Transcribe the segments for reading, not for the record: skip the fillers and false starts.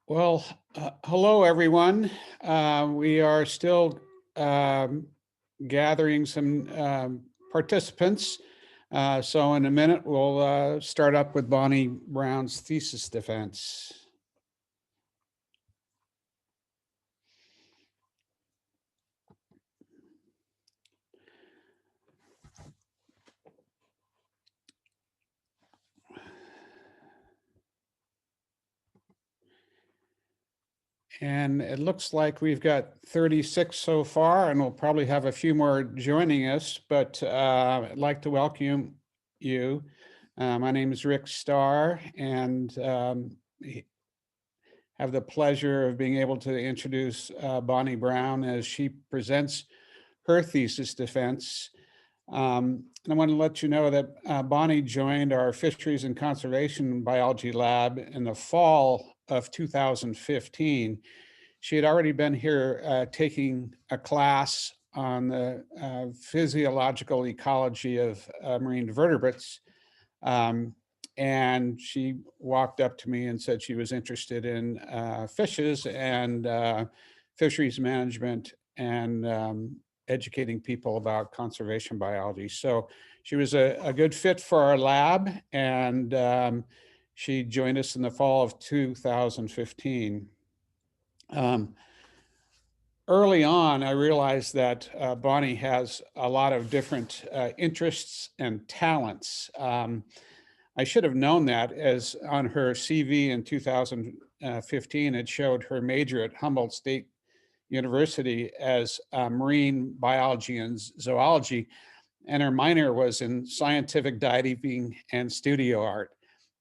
Well, hello, everyone. We are still gathering some participants. So in a minute, we'll start up with Bonnie Brown's thesis defense. And it looks like we've got 36 so far, and we'll probably have a few more joining us, but I'd like to welcome you. My name is Rick Starr, and have the pleasure of being able to introduce Bonnie Brown as she presents her thesis defense. And I want to let you know that Bonnie joined our Fisheries and Conservation Biology Lab in the fall of 2015. She had already been here taking a class on the physiological ecology of marine vertebrates. And she walked up to me and said she was interested in fishes and fisheries management and educating people about conservation biology. So she was a good fit for our lab, and she joined us in the fall of 2015. Early on, I realized that Bonnie has a lot of different interests and talents. I should have known that, as on her CV in 2015, it showed her major at Humboldt State University as marine biology and zoology, and her minor was in scientific diving and studio art.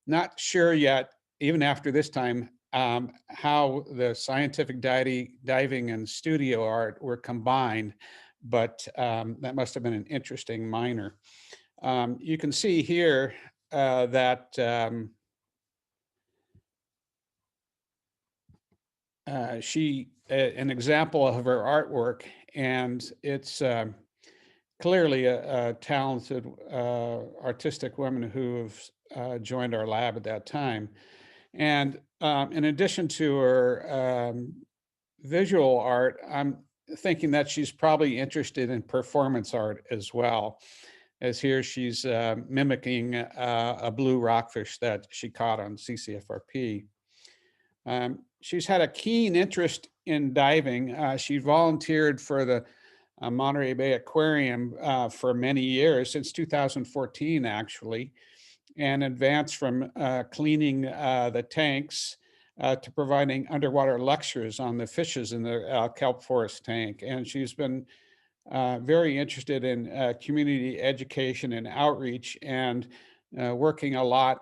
Not sure yet, even after this time, how the scientific diving and studio art were combined, but that must have been an interesting minor. You can see here that an example of her artwork, and it's clearly a talented artistic woman who have joined our lab at that time. And in addition to her visual art, I'm thinking that she's probably interested in performance art as well, as here she's mimicking a blue rockfish that she caught on CCFRP. She's had a keen interest in diving. She volunteered for the Monterey Bay Aquarium for many years, since 2014 actually, and advanced from cleaning the tanks to providing underwater lectures on the fishes in the kelp forest tank. And she's been very interested in community education and outreach, and working a lot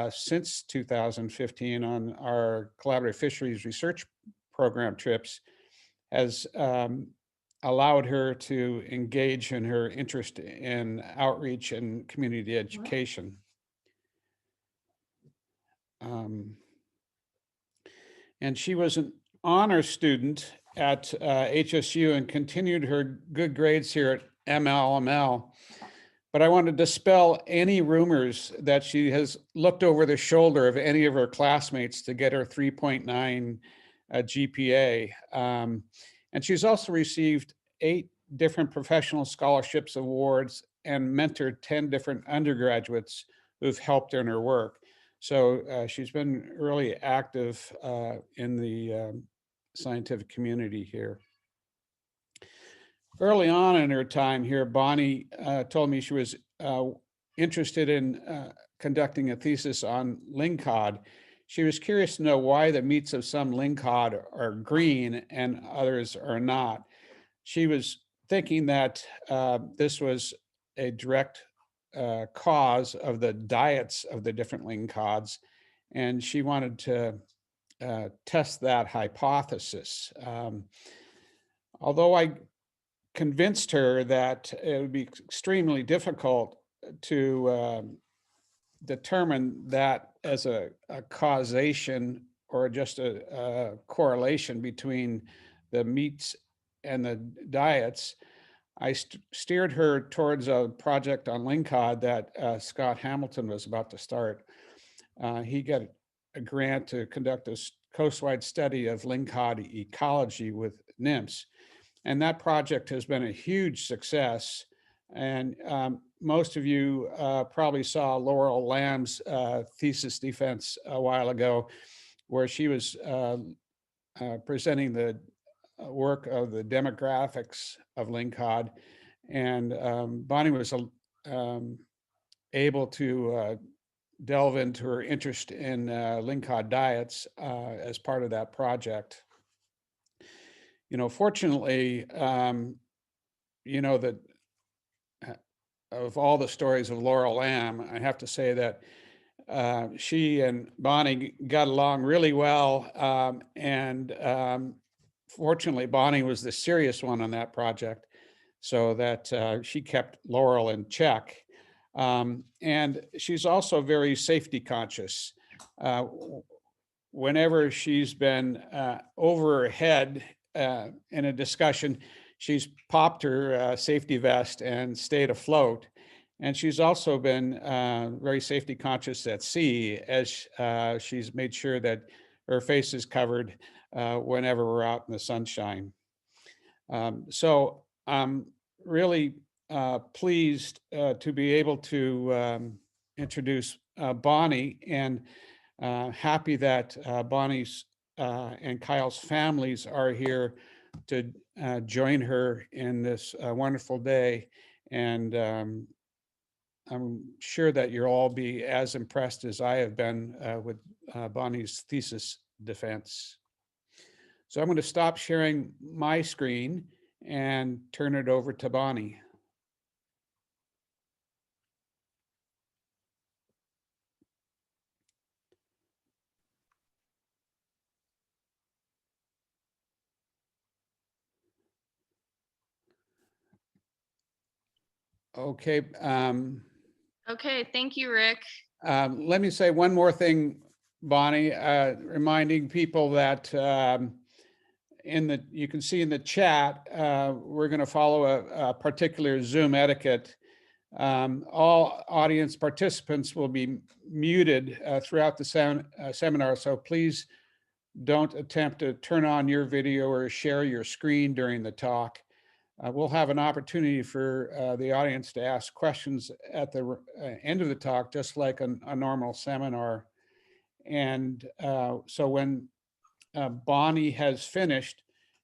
since 2015 on our collaborative fisheries research program trips has allowed her to engage in her interest in outreach and community education. And she was an honor student at HSU and continued her good grades here at MLML. But I want to dispel any rumors that she has looked over the shoulder of any of her classmates to get her 3.9 GPA. And she's also received 8 different professional scholarships awards and mentored 10 different undergraduates who've helped her in her work. So she's been really active in the scientific community here. Early on in her time here, Bonnie told me she was interested in conducting a thesis on lingcod. She was curious to know why the meats of some lingcod are green and others are not. She was thinking that this was a direct cause of the diets of the different lingcods, and she wanted to test that hypothesis. Although I convinced her that it would be extremely difficult to determine that as a causation or just a correlation between the meats and the diets, I steered her towards a project on lingcod that Scott Hamilton was about to start. He got a grant to conduct a coastwide study of Lingcod ecology with nymphs. And that project has been a huge success. And most of you probably saw Laurel Lamb's thesis defense a while ago, where she was presenting the work of the demographics of Lingcod. And Bonnie was able to delve into her interest in Lingcod diets as part of that project. Fortunately, that of all the stories of Laurel Lamb, I have to say that she and Bonnie got along really well. Fortunately, Bonnie was the serious one on that project, so that she kept Laurel in check. And she's also very safety conscious. Whenever she's been over her head in a discussion, she's popped her safety vest and stayed afloat. And she's also been very safety conscious at sea, as she's made sure that her face is covered whenever we're out in the sunshine. So I'm really pleased to be able to introduce Bonnie, and happy that Bonnie's and Kyle's families are here to join her in this wonderful day. And I'm sure that you'll all be as impressed as I have been with Bonnie's thesis defense. So I'm going to stop sharing my screen and turn it over to Bonnie. Okay. Okay, thank you, Rick. Let me say one more thing, Bonnie, reminding people that you can see in the chat, we're going to follow a particular Zoom etiquette. All audience participants will be muted throughout the seminar, so please don't attempt to turn on your video or share your screen during the talk. We'll have an opportunity for the audience to ask questions at the end of the talk, just like a normal seminar. And so when Bonnie has finished,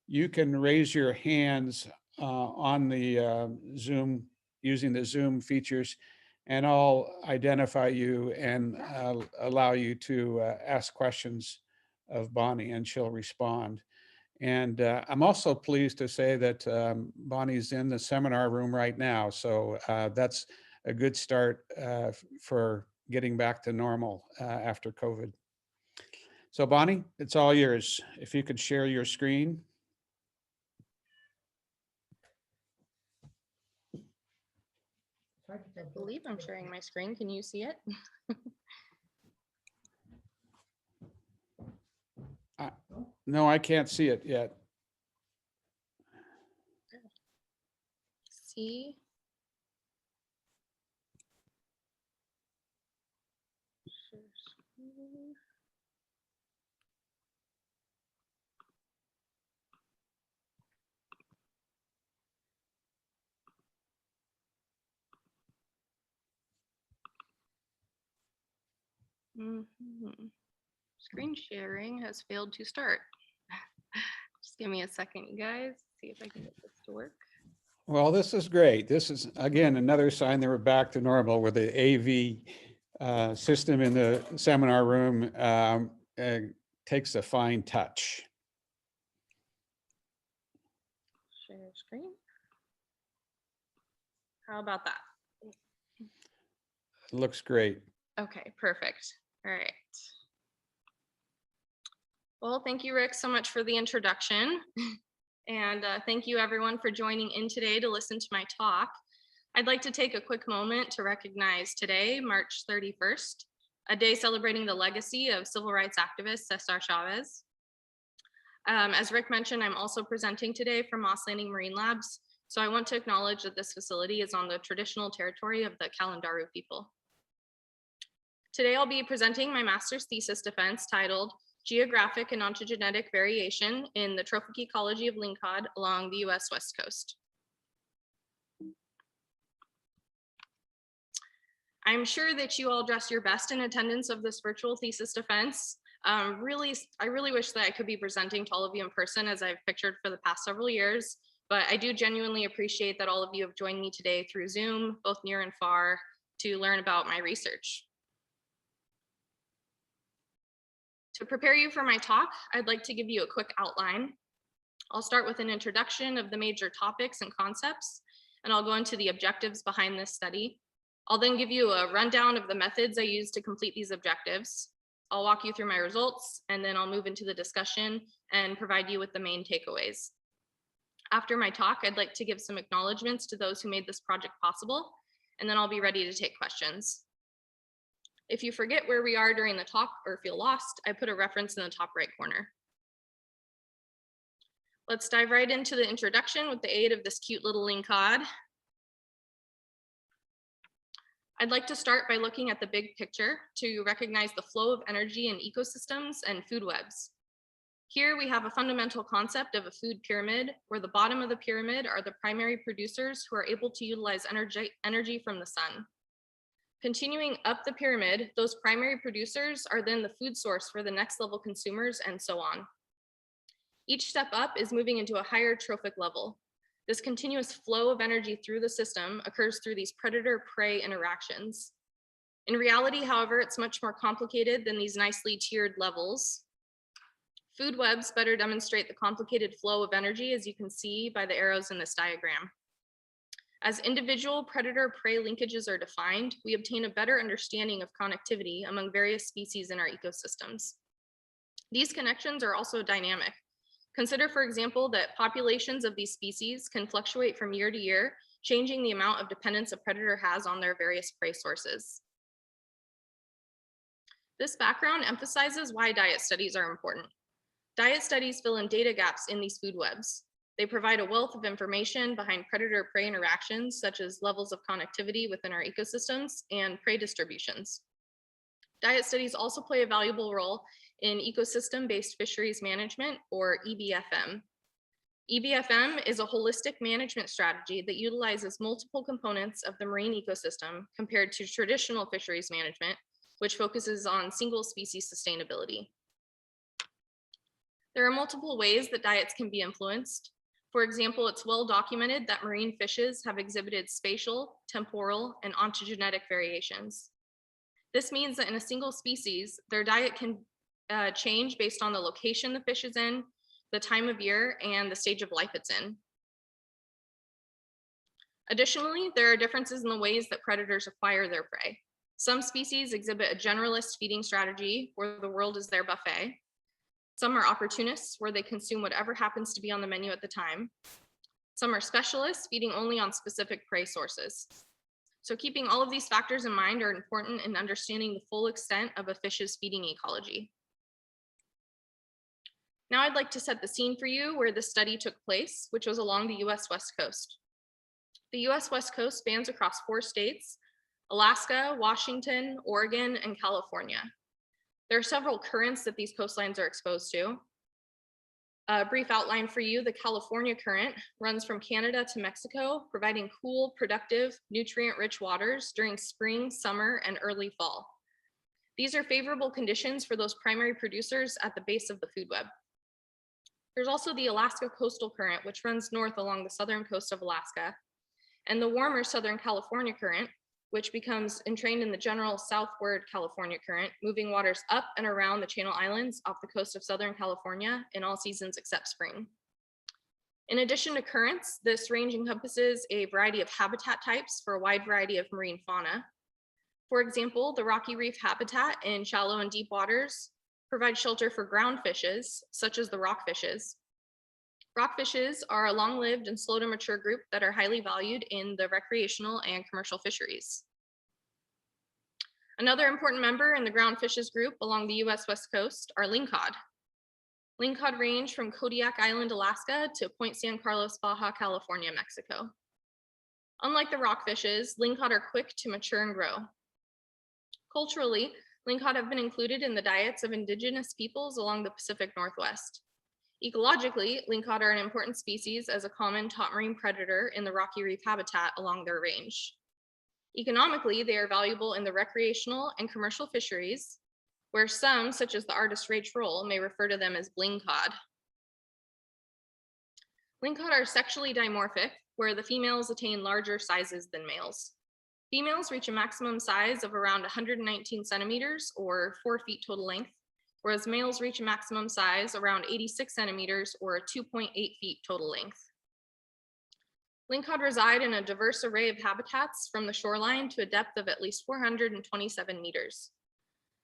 you can raise your hands on the Zoom, using the Zoom features, and I'll identify you and allow you to ask questions of Bonnie, and she'll respond. And I'm also pleased to say that Bonnie's in the seminar room right now. So that's a good start for getting back to normal after COVID. So Bonnie, it's all yours. If you could share your screen. I believe I'm sharing my screen. Can you see it? No, I can't see it yet. See? Share screen. Screen sharing has failed to start. Just give me a second, you guys. See if I can get this to work. Well, this is great. This is, again, another sign that we're back to normal, where the AV system in the seminar room takes a fine touch. Share screen. How about that? It looks great. Okay, perfect. All right. Well, thank you, Rick, so much for the introduction. And thank you, everyone, for joining in today to listen to my talk. I'd like to take a quick moment to recognize today, March 31st, a day celebrating the legacy of civil rights activist Cesar Chavez. As Rick mentioned, I'm also presenting today from Moss Landing Marine Labs. So I want to acknowledge that this facility is on the traditional territory of the Kalendaru people. Today, I'll be presenting my master's thesis defense titled Geographic and Ontogenetic Variation in the Trophic Ecology of Lingcod along the US West Coast. I'm sure that you all dressed your best in attendance of this virtual thesis defense. I really wish that I could be presenting to all of you in person as I've pictured for the past several years, but I do genuinely appreciate that all of you have joined me today through Zoom, both near and far, to learn about my research. To prepare you for my talk, I'd like to give you a quick outline. I'll start with an introduction of the major topics and concepts, and I'll go into the objectives behind this study. I'll then give you a rundown of the methods I use to complete these objectives. I'll walk you through my results, and then I'll move into the discussion and provide you with the main takeaways. After my talk, I'd like to give some acknowledgements to those who made this project possible, and then I'll be ready to take questions. If you forget where we are during the talk or feel lost, I put a reference in the top right corner. Let's dive right into the introduction with the aid of this cute little lingcod. I'd like to start by looking at the big picture to recognize the flow of energy in ecosystems and food webs. Here we have a fundamental concept of a food pyramid, where the bottom of the pyramid are the primary producers who are able to utilize energy from the sun. Continuing up the pyramid, those primary producers are then the food source for the next level consumers, and so on. Each step up is moving into a higher trophic level. This continuous flow of energy through the system occurs through these predator-prey interactions. In reality, however, it's much more complicated than these nicely tiered levels. Food webs better demonstrate the complicated flow of energy, as you can see by the arrows in this diagram. As individual predator-prey linkages are defined, we obtain a better understanding of connectivity among various species in our ecosystems. These connections are also dynamic. Consider, for example, that populations of these species can fluctuate from year to year, changing the amount of dependence a predator has on their various prey sources. This background emphasizes why diet studies are important. Diet studies fill in data gaps in these food webs. They provide a wealth of information behind predator-prey interactions, such as levels of connectivity within our ecosystems and prey distributions. Diet studies also play a valuable role in ecosystem-based fisheries management, or EBFM. EBFM is a holistic management strategy that utilizes multiple components of the marine ecosystem compared to traditional fisheries management, which focuses on single species sustainability. There are multiple ways that diets can be influenced. For example, it's well documented that marine fishes have exhibited spatial, temporal, and ontogenetic variations. This means that in a single species, their diet can change based on the location the fish is in, the time of year, and the stage of life it's in. Additionally, there are differences in the ways that predators acquire their prey. Some species exhibit a generalist feeding strategy where the world is their buffet. Some are opportunists, where they consume whatever happens to be on the menu at the time. Some are specialists, feeding only on specific prey sources. So keeping all of these factors in mind are important in understanding the full extent of a fish's feeding ecology. Now I'd like to set the scene for you where this study took place, which was along the US West Coast. The US West Coast spans across 4 states: Alaska, Washington, Oregon, and California. There are several currents that these coastlines are exposed to. A brief outline for you: the California current runs from Canada to Mexico, providing cool, productive, nutrient-rich waters during spring, summer, and early fall. These are favorable conditions for those primary producers at the base of the food web. There's also the Alaska coastal current, which runs north along the southern coast of Alaska, and the warmer Southern California current, which becomes entrained in the general southward California current, moving waters up and around the Channel Islands off the coast of Southern California in all seasons except spring. In addition to currents, this range encompasses a variety of habitat types for a wide variety of marine fauna. For example, the rocky reef habitat in shallow and deep waters provides shelter for ground fishes, such as the rockfishes. Rockfishes are a long-lived and slow to mature group that are highly valued in the recreational and commercial fisheries. Another important member in the ground fishes group along the US West Coast are lingcod. Lingcod range from Kodiak Island, Alaska to Point San Carlos, Baja California, Mexico. Unlike the rockfishes, lingcod are quick to mature and grow. Culturally, Lingcod have been included in the diets of indigenous peoples along the Pacific Northwest. Ecologically, lingcod are an important species as a common top marine predator in the rocky reef habitat along their range. Economically, they are valuable in the recreational and commercial fisheries, where some, such as the artist Ray Troll, may refer to them as bling cod. Lingcod are sexually dimorphic, where the females attain larger sizes than males. Females reach a maximum size of around 119 centimeters or 4 feet total length, whereas males reach a maximum size around 86 centimeters or 2.8 feet total length. Lingcod reside in a diverse array of habitats from the shoreline to a depth of at least 427 meters.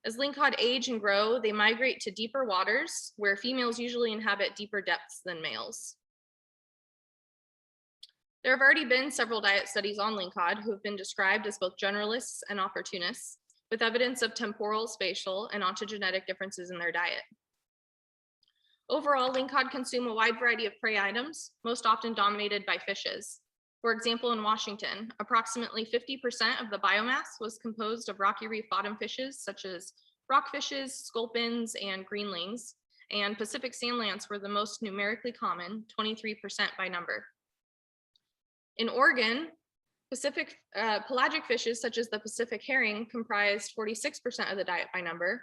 As lingcod age and grow, they migrate to deeper waters where females usually inhabit deeper depths than males. There have already been several diet studies on lingcod who have been described as both generalists and opportunists, with evidence of temporal, spatial, and ontogenetic differences in their diet. Overall, lingcod consume a wide variety of prey items, most often dominated by fishes. For example, in Washington, approximately 50% of the biomass was composed of rocky reef bottom fishes, such as rockfishes, sculpins, and greenlings, and Pacific sand lance were the most numerically common, 23% by number. In Oregon, Pacific pelagic fishes such as the Pacific herring comprised 46% of the diet by number.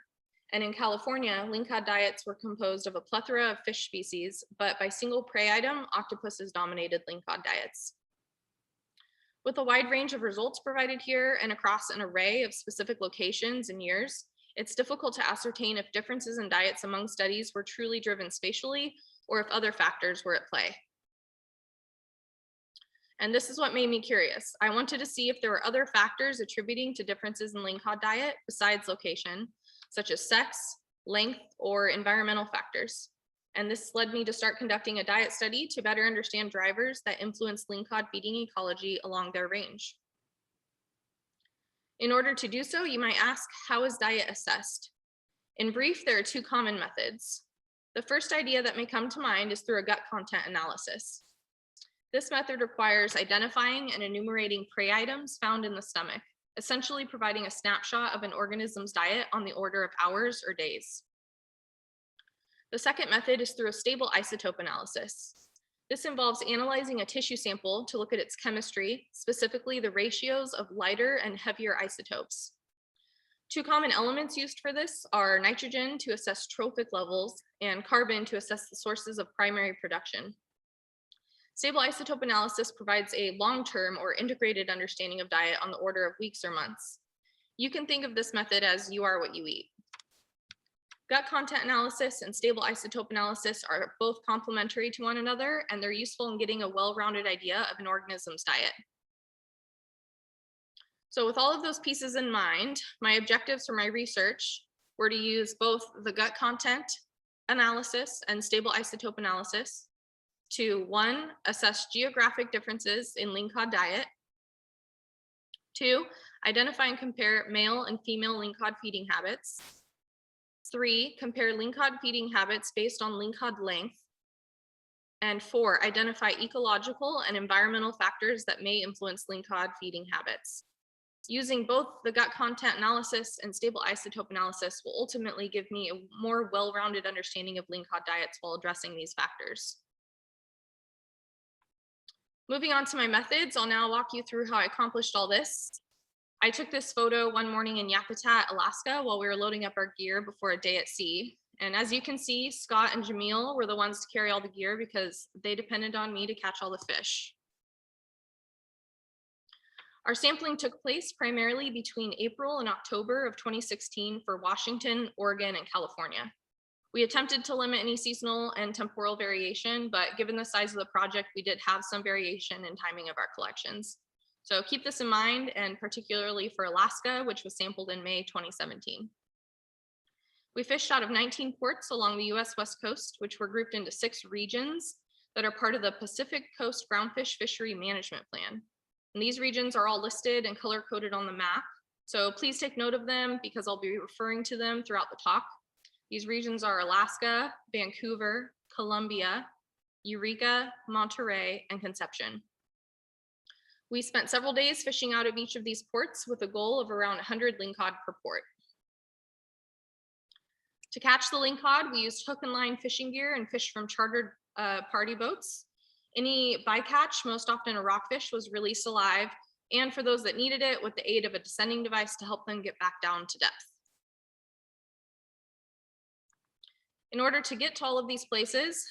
And in California, lingcod diets were composed of a plethora of fish species, but by single prey item, octopuses dominated lingcod diets. With a wide range of results provided here and across an array of specific locations and years, it's difficult to ascertain if differences in diets among studies were truly driven spatially or if other factors were at play. And this is what made me curious. I wanted to see if there were other factors attributing to differences in lingcod diet besides location, such as sex, length, or environmental factors. And this led me to start conducting a diet study to better understand drivers that influence lingcod feeding ecology along their range. In order to do so, you might ask, how is diet assessed? In brief, there are two common methods. The first idea that may come to mind is through a gut content analysis. This method requires identifying and enumerating prey items found in the stomach, essentially providing a snapshot of an organism's diet on the order of hours or days. The second method is through a stable isotope analysis. This involves analyzing a tissue sample to look at its chemistry, specifically the ratios of lighter and heavier isotopes. Two common elements used for this are nitrogen to assess trophic levels and carbon to assess the sources of primary production. Stable isotope analysis provides a long-term or integrated understanding of diet on the order of weeks or months. You can think of this method as you are what you eat. Gut content analysis and stable isotope analysis are both complementary to one another, and they're useful in getting a well-rounded idea of an organism's diet. So with all of those pieces in mind, my objectives for my research were to use both the gut content analysis and stable isotope analysis to 1, assess geographic differences in lingcod diet, 2, identify and compare male and female lingcod feeding habits, 3, compare lingcod feeding habits based on lingcod length, and 4, identify ecological and environmental factors that may influence lingcod feeding habits. Using both the gut content analysis and stable isotope analysis will ultimately give me a more well-rounded understanding of lingcod diets while addressing these factors. Moving on to my methods, I'll now walk you through how I accomplished all this. I took this photo one morning in Yakutat, Alaska, while we were loading up our gear before a day at sea. And as you can see, Scott and Jamil were the ones to carry all the gear because they depended on me to catch all the fish. Our sampling took place primarily between April and October of 2016 for Washington, Oregon, and California. We attempted to limit any seasonal and temporal variation, but given the size of the project, we did have some variation in timing of our collections. So keep this in mind, and particularly for Alaska, which was sampled in May 2017. We fished out of 19 ports along the US West Coast, which were grouped into 6 regions that are part of the Pacific Coast Groundfish Fishery Management Plan. And these regions are all listed and color-coded on the map. So please take note of them because I'll be referring to them throughout the talk. These regions are Alaska, Vancouver, Columbia, Eureka, Monterey, and Conception. We spent several days fishing out of each of these ports with a goal of around 100 lingcod per port. To catch the lingcod, we used hook and line fishing gear and fish from chartered party boats. Any bycatch, most often a rockfish, was released alive, and for those that needed it, with the aid of a descending device to help them get back down to depth. In order to get to all of these places,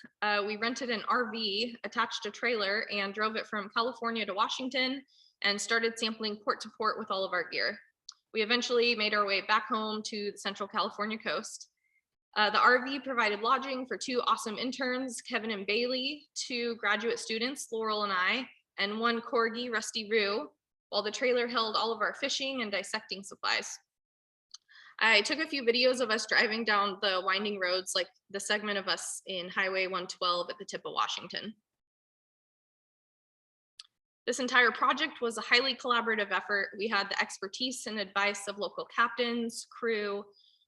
we rented an RV, attached a trailer, and drove it from California to Washington and started sampling port to port with all of our gear. We eventually made our way back home to the Central California coast. The RV provided lodging for 2 awesome interns, Kevin and Bailey, 2 graduate students, Laurel and I, and 1 corgi, Rusty Roo, while the trailer held all of our fishing and dissecting supplies. I took a few videos of us driving down the winding roads, like the segment of us in Highway 112 at the tip of Washington. This entire project was a highly collaborative effort. We had the expertise and advice of local captains, crew,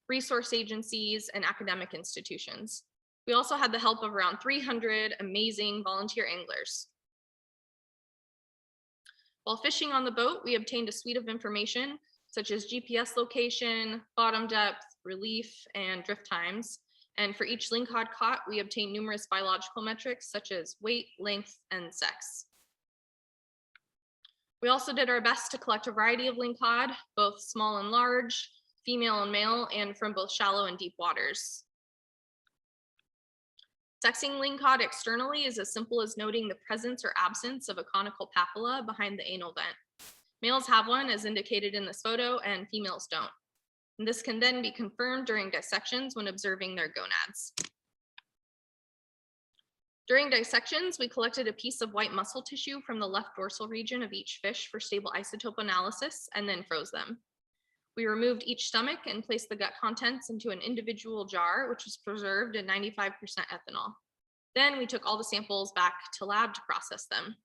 resource agencies, and academic institutions. We also had the help of around 300 amazing volunteer anglers. While fishing on the boat, we obtained a suite of information such as GPS location, bottom depth, relief, and drift times. And for each lingcod caught, we obtained numerous biological metrics such as weight, length, and sex. We also did our best to collect a variety of lingcod, both small and large, female and male, and from both shallow and deep waters. Sexing lingcod externally is as simple as noting the presence or absence of a conical papilla behind the anal vent. Males have one, as indicated in this photo, and females don't. And this can then be confirmed during dissections when observing their gonads. During dissections, we collected a piece of white muscle tissue from the left dorsal region of each fish for stable isotope analysis and then froze them. We removed each stomach and placed the gut contents into an individual jar, which was preserved in 95% ethanol. Then we took all the samples back to lab to process them.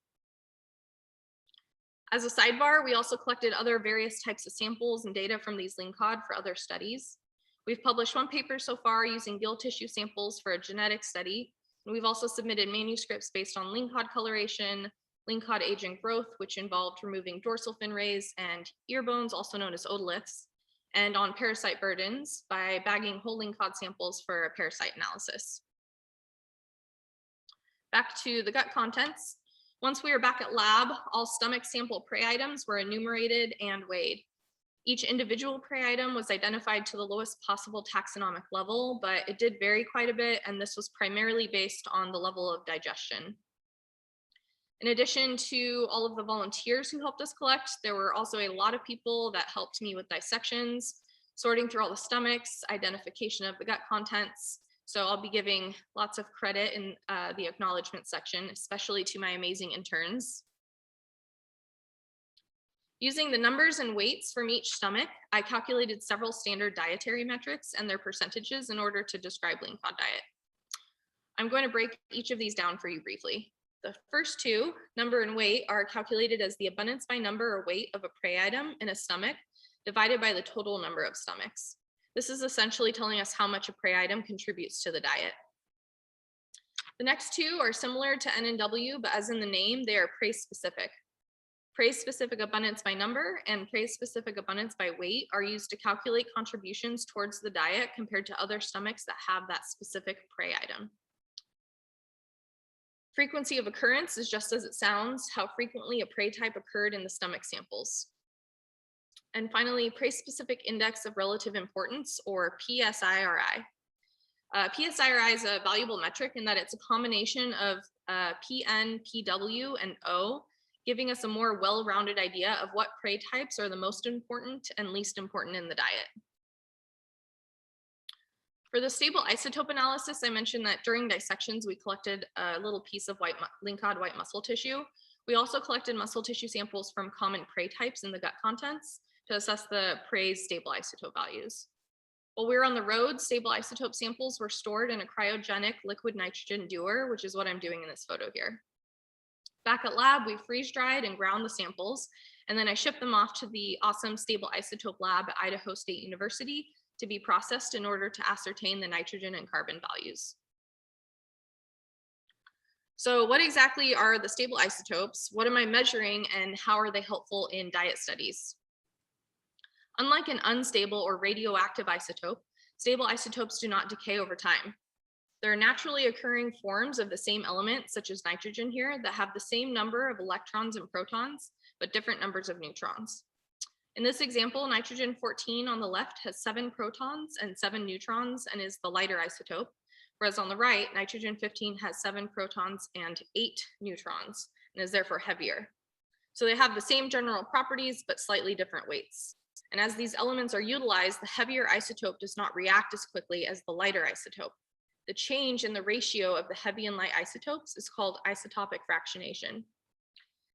As a sidebar, we also collected other various types of samples and data from these lingcod for other studies. We've published 1 paper so far using gill tissue samples for a genetic study. And we've also submitted manuscripts based on lingcod coloration, lingcod age and growth, which involved removing dorsal fin rays and ear bones, also known as otoliths, and on parasite burdens by bagging whole lingcod samples for a parasite analysis. Back to the gut contents. Once we were back at lab, all stomach sample prey items were enumerated and weighed. Each individual prey item was identified to the lowest possible taxonomic level, but it did vary quite a bit, and this was primarily based on the level of digestion. In addition to all of the volunteers who helped us collect, there were also a lot of people that helped me with dissections, sorting through all the stomachs, identification of the gut contents. So I'll be giving lots of credit in the acknowledgement section, especially to my amazing interns. Using the numbers and weights from each stomach, I calculated several standard dietary metrics and their percentages in order to describe lingcod diet. I'm going to break each of these down for you briefly. The first 2, number and weight, are calculated as the abundance by number or weight of a prey item in a stomach divided by the total number of stomachs. This is essentially telling us how much a prey item contributes to the diet. The next 2 are similar to N and W, but as in the name, they are prey-specific. Prey-specific abundance by number and prey-specific abundance by weight are used to calculate contributions towards the diet compared to other stomachs that have that specific prey item. Frequency of occurrence is just as it sounds, how frequently a prey type occurred in the stomach samples. And finally, prey-specific index of relative importance, or PSIRI. PSIRI is a valuable metric in that it's a combination of PN, PW, and O, giving us a more well-rounded idea of what prey types are the most important and least important in the diet. For the stable isotope analysis, I mentioned that during dissections, we collected a little piece of lingcod white muscle tissue. We also collected muscle tissue samples from common prey types in the gut contents to assess the prey's stable isotope values. While we were on the road, stable isotope samples were stored in a cryogenic liquid nitrogen dewar, which is what I'm doing in this photo here. Back at lab, we freeze dried and ground the samples, and then I shipped them off to the awesome stable isotope lab at Idaho State University to be processed in order to ascertain the nitrogen and carbon values. So what exactly are the stable isotopes? What am I measuring, and how are they helpful in diet studies? Unlike an unstable or radioactive isotope, Stable isotopes do not decay over time. There are naturally occurring forms of the same element, such as nitrogen here, that have the same number of electrons and protons, but different numbers of neutrons. In this example, nitrogen 14 on the left has 7 protons and 7 neutrons and is the lighter isotope, whereas on the right, nitrogen 15 has 7 protons and 8 neutrons and is therefore heavier. So they have the same general properties, but slightly different weights. And as these elements are utilized, the heavier isotope does not react as quickly as the lighter isotope. The change in the ratio of the heavy and light isotopes is called isotopic fractionation.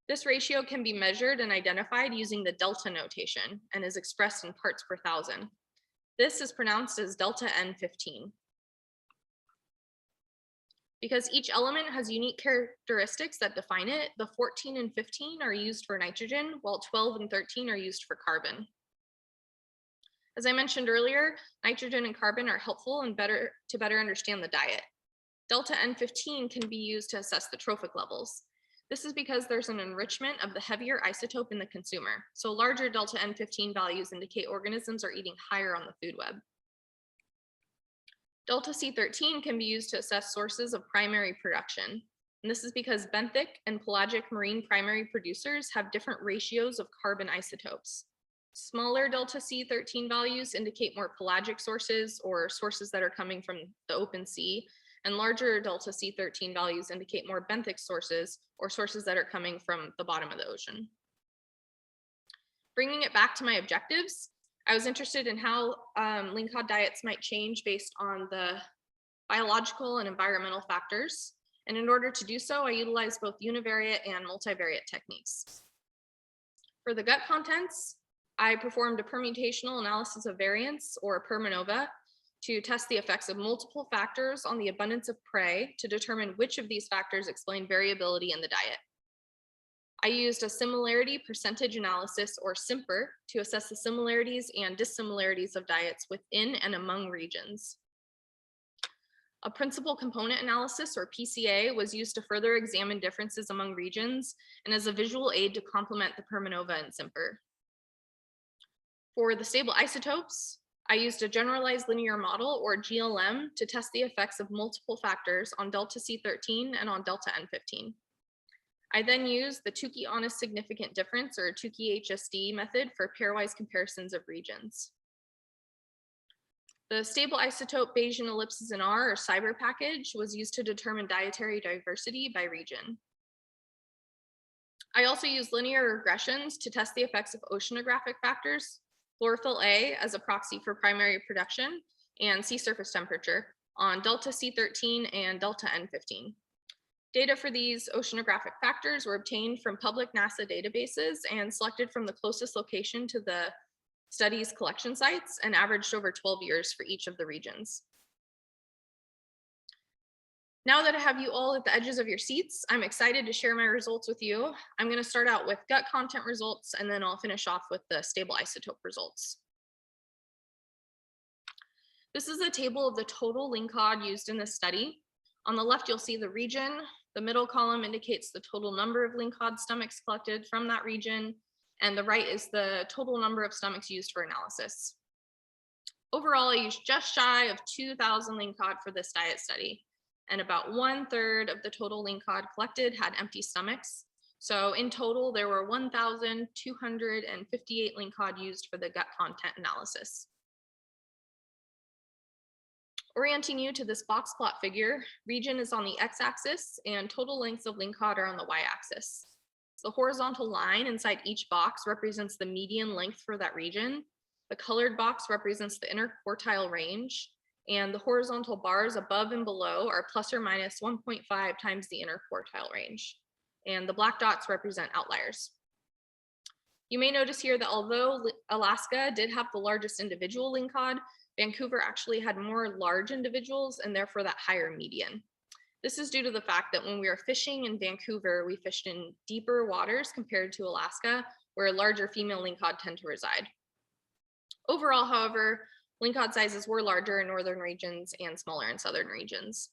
This ratio can be measured and identified using the delta notation and is expressed in parts per thousand. This is pronounced as delta N15. Because each element has unique characteristics that define it, the 14 and 15 are used for nitrogen, while 12 and 13 are used for carbon. As I mentioned earlier, nitrogen and carbon are helpful and to better understand the diet. Delta N15 can be used to assess the trophic levels. This is because there's an enrichment of the heavier isotope in the consumer. So larger delta N15 values indicate organisms are eating higher on the food web. Delta C13 can be used to assess sources of primary production. And this is because benthic and pelagic marine primary producers have different ratios of carbon isotopes. Smaller delta C13 values indicate more pelagic sources or sources that are coming from the open sea, and larger delta C13 values indicate more benthic sources or sources that are coming from the bottom of the ocean. Bringing it back to my objectives, I was interested in how lingcod diets might change based on the biological and environmental factors. And in order to do so, I utilized both univariate and multivariate techniques. For the gut contents, I performed a permutational analysis of variance, or PERMANOVA, to test the effects of multiple factors on the abundance of prey to determine which of these factors explain variability in the diet. I used a similarity percentage analysis, or SIBER, to assess the similarities and dissimilarities of diets within and among regions. A principal component analysis, or PCA, was used to further examine differences among regions and as a visual aid to complement the PERMANOVA and SIBER. For the stable isotopes, I used a generalized linear model, or GLM, to test the effects of multiple factors on delta C13 and on delta N15. I then used the Tukey-Honest significant difference, or Tukey HSD method, for pairwise comparisons of regions. The stable isotope Bayesian ellipses in R, or SIBER package, was used to determine dietary diversity by region. I also used linear regressions to test the effects of oceanographic factors, chlorophyll A as a proxy for primary production, and sea surface temperature on delta C13 and delta N15. Data for these oceanographic factors were obtained from public NASA databases and selected from the closest location to the study's collection sites and averaged over 12 years for each of the regions. Now that I have you all at the edges of your seats, I'm excited to share my results with you. I'm going to start out with gut content results, and then I'll finish off with the stable isotope results. This is a table of the total lingcod used in this study. On the left, you'll see the region. The middle column indicates the total number of lingcod stomachs collected from that region, and the right is the total number of stomachs used for analysis. Overall, I used just shy of 2,000 lingcod for this diet study, and about 1/3 of the total lingcod collected had empty stomachs. So in total, there were 1,258 lingcod used for the gut content analysis. Orienting you to this box plot figure, region is on the x-axis and total lengths of lingcod are on the y-axis. The horizontal line inside each box represents the median length for that region. The colored box represents the interquartile range, and the horizontal bars above and below are plus or minus 1.5 times the interquartile range. And the black dots represent outliers. You may notice here that although Alaska did have the largest individual lingcod, Vancouver actually had more large individuals and therefore that higher median. This is due to the fact that when we were fishing in Vancouver, we fished in deeper waters compared to Alaska, where larger female lingcod tend to reside. Overall, however, lingcod sizes were larger in northern regions and smaller in southern regions.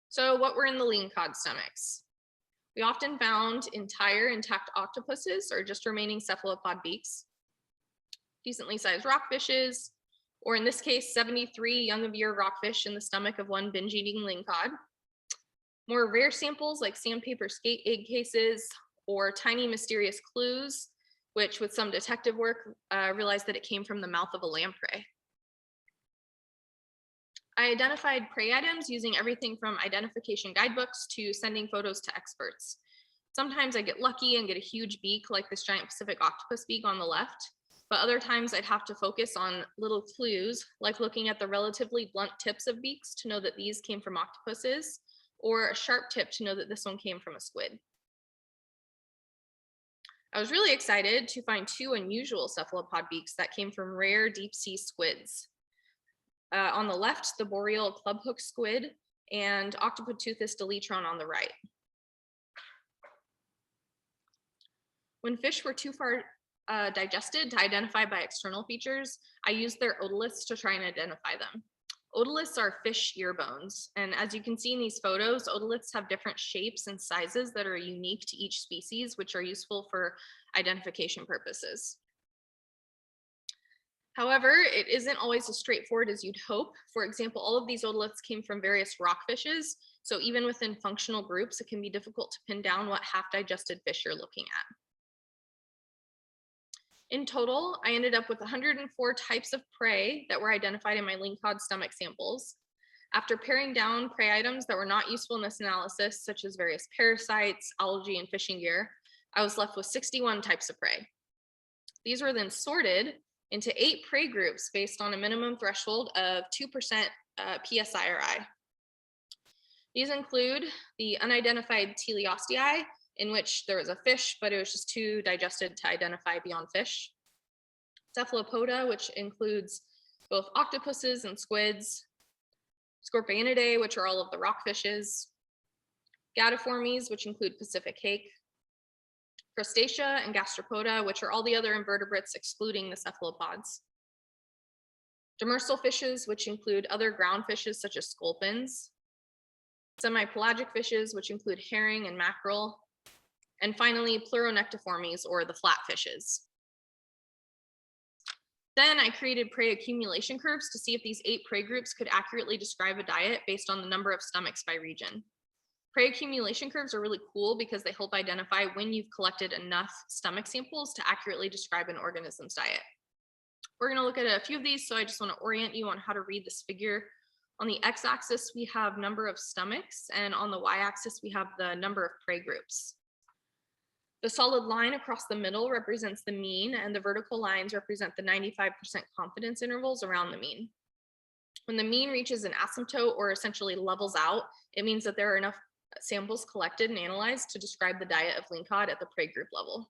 So what were in the lingcod stomachs? We often found entire intact octopuses or just remaining cephalopod beaks, decently sized rockfishes, or in this case, 73 young-of-year rockfish in the stomach of one binge-eating lingcod. More rare samples like sandpaper skate egg cases or tiny mysterious clues, which with some detective work realized that it came from the mouth of a lamprey. I identified prey items using everything from identification guidebooks to sending photos to experts. Sometimes I get lucky and get a huge beak like this giant Pacific octopus beak on the left, but other times I'd have to focus on little clues like looking at the relatively blunt tips of beaks to know that these came from octopuses, or a sharp tip to know that this one came from a squid. I was really excited to find two unusual cephalopod beaks that came from rare deep sea squids. On the left, the boreal clubhook squid and Octopoteuthis deletron on the right. When fish were too far digested to identify by external features, I used their otoliths to try and identify them. Otoliths are fish ear bones, and as you can see in these photos, otoliths have different shapes and sizes that are unique to each species, which are useful for identification purposes. However, it isn't always as straightforward as you'd hope. For example, all of these otoliths came from various rockfishes, so even within functional groups, it can be difficult to pin down what half-digested fish you're looking at. In total, I ended up with 104 types of prey that were identified in my lingcod stomach samples. After paring down prey items that were not useful in this analysis, such as various parasites, algae, and fishing gear, I was left with 61 types of prey. These were then sorted into 8 prey groups based on a minimum threshold of 2% PSIRI. These include the unidentified teleostii, in which there was a fish, but it was just too digested to identify beyond fish. Cephalopoda, which includes both octopuses and squids. Scorpionidae, which are all of the rockfishes. Gadiformes, which include Pacific hake. Crustacea and gastropoda, which are all the other invertebrates excluding the cephalopods. Demersal fishes, which include other ground fishes such as sculpins. Semi-pelagic fishes, which include herring and mackerel. And finally, pleuronectiformes, or the flatfishes. Then I created prey accumulation curves to see if these 8 prey groups could accurately describe a diet based on the number of stomachs by region. Prey accumulation curves are really cool because they help identify when you've collected enough stomach samples to accurately describe an organism's diet. We're going to look at a few of these, so I just want to orient you on how to read this figure. On the x-axis, we have number of stomachs, and on the y-axis, we have the number of prey groups. The solid line across the middle represents the mean, and the vertical lines represent the 95% confidence intervals around the mean. When the mean reaches an asymptote, or essentially levels out, it means that there are enough samples collected and analyzed to describe the diet of lingcod at the prey group level.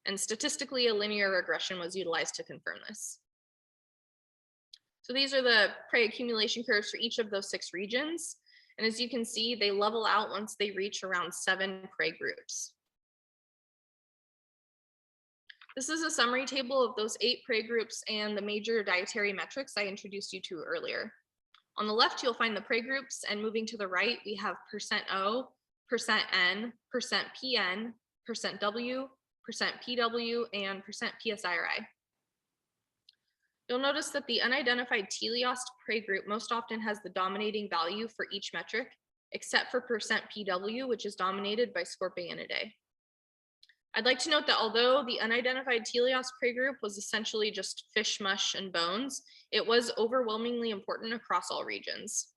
And statistically, a linear regression was utilized to confirm this. So these are the prey accumulation curves for each of those 6 regions. And as you can see, they level out once they reach around 7 prey groups. This is a summary table of those 8 prey groups and the major dietary metrics I introduced you to earlier. On the left, you'll find the prey groups, and moving to the right, we have %O, %N, %PN, %W, %PW, and %PSIRI. You'll notice that the unidentified teleost prey group most often has the dominating value for each metric, except for %PW, which is dominated by Scorpionidae. I'd like to note that although the unidentified teleost prey group was essentially just fish, mush, and bones, it was overwhelmingly important across all regions.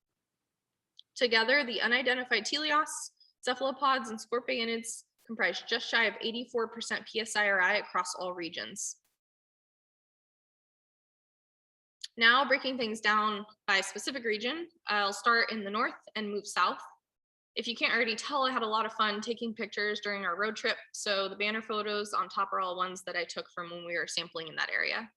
Together, the unidentified teleosts, cephalopods, and scorpionids comprise just shy of 84% PSIRI across all regions. Now, breaking things down by specific region, I'll start in the north and move south. If you can't already tell, I had a lot of fun taking pictures during our road trip, so the banner photos on top are all ones that I took from when we were sampling in that area.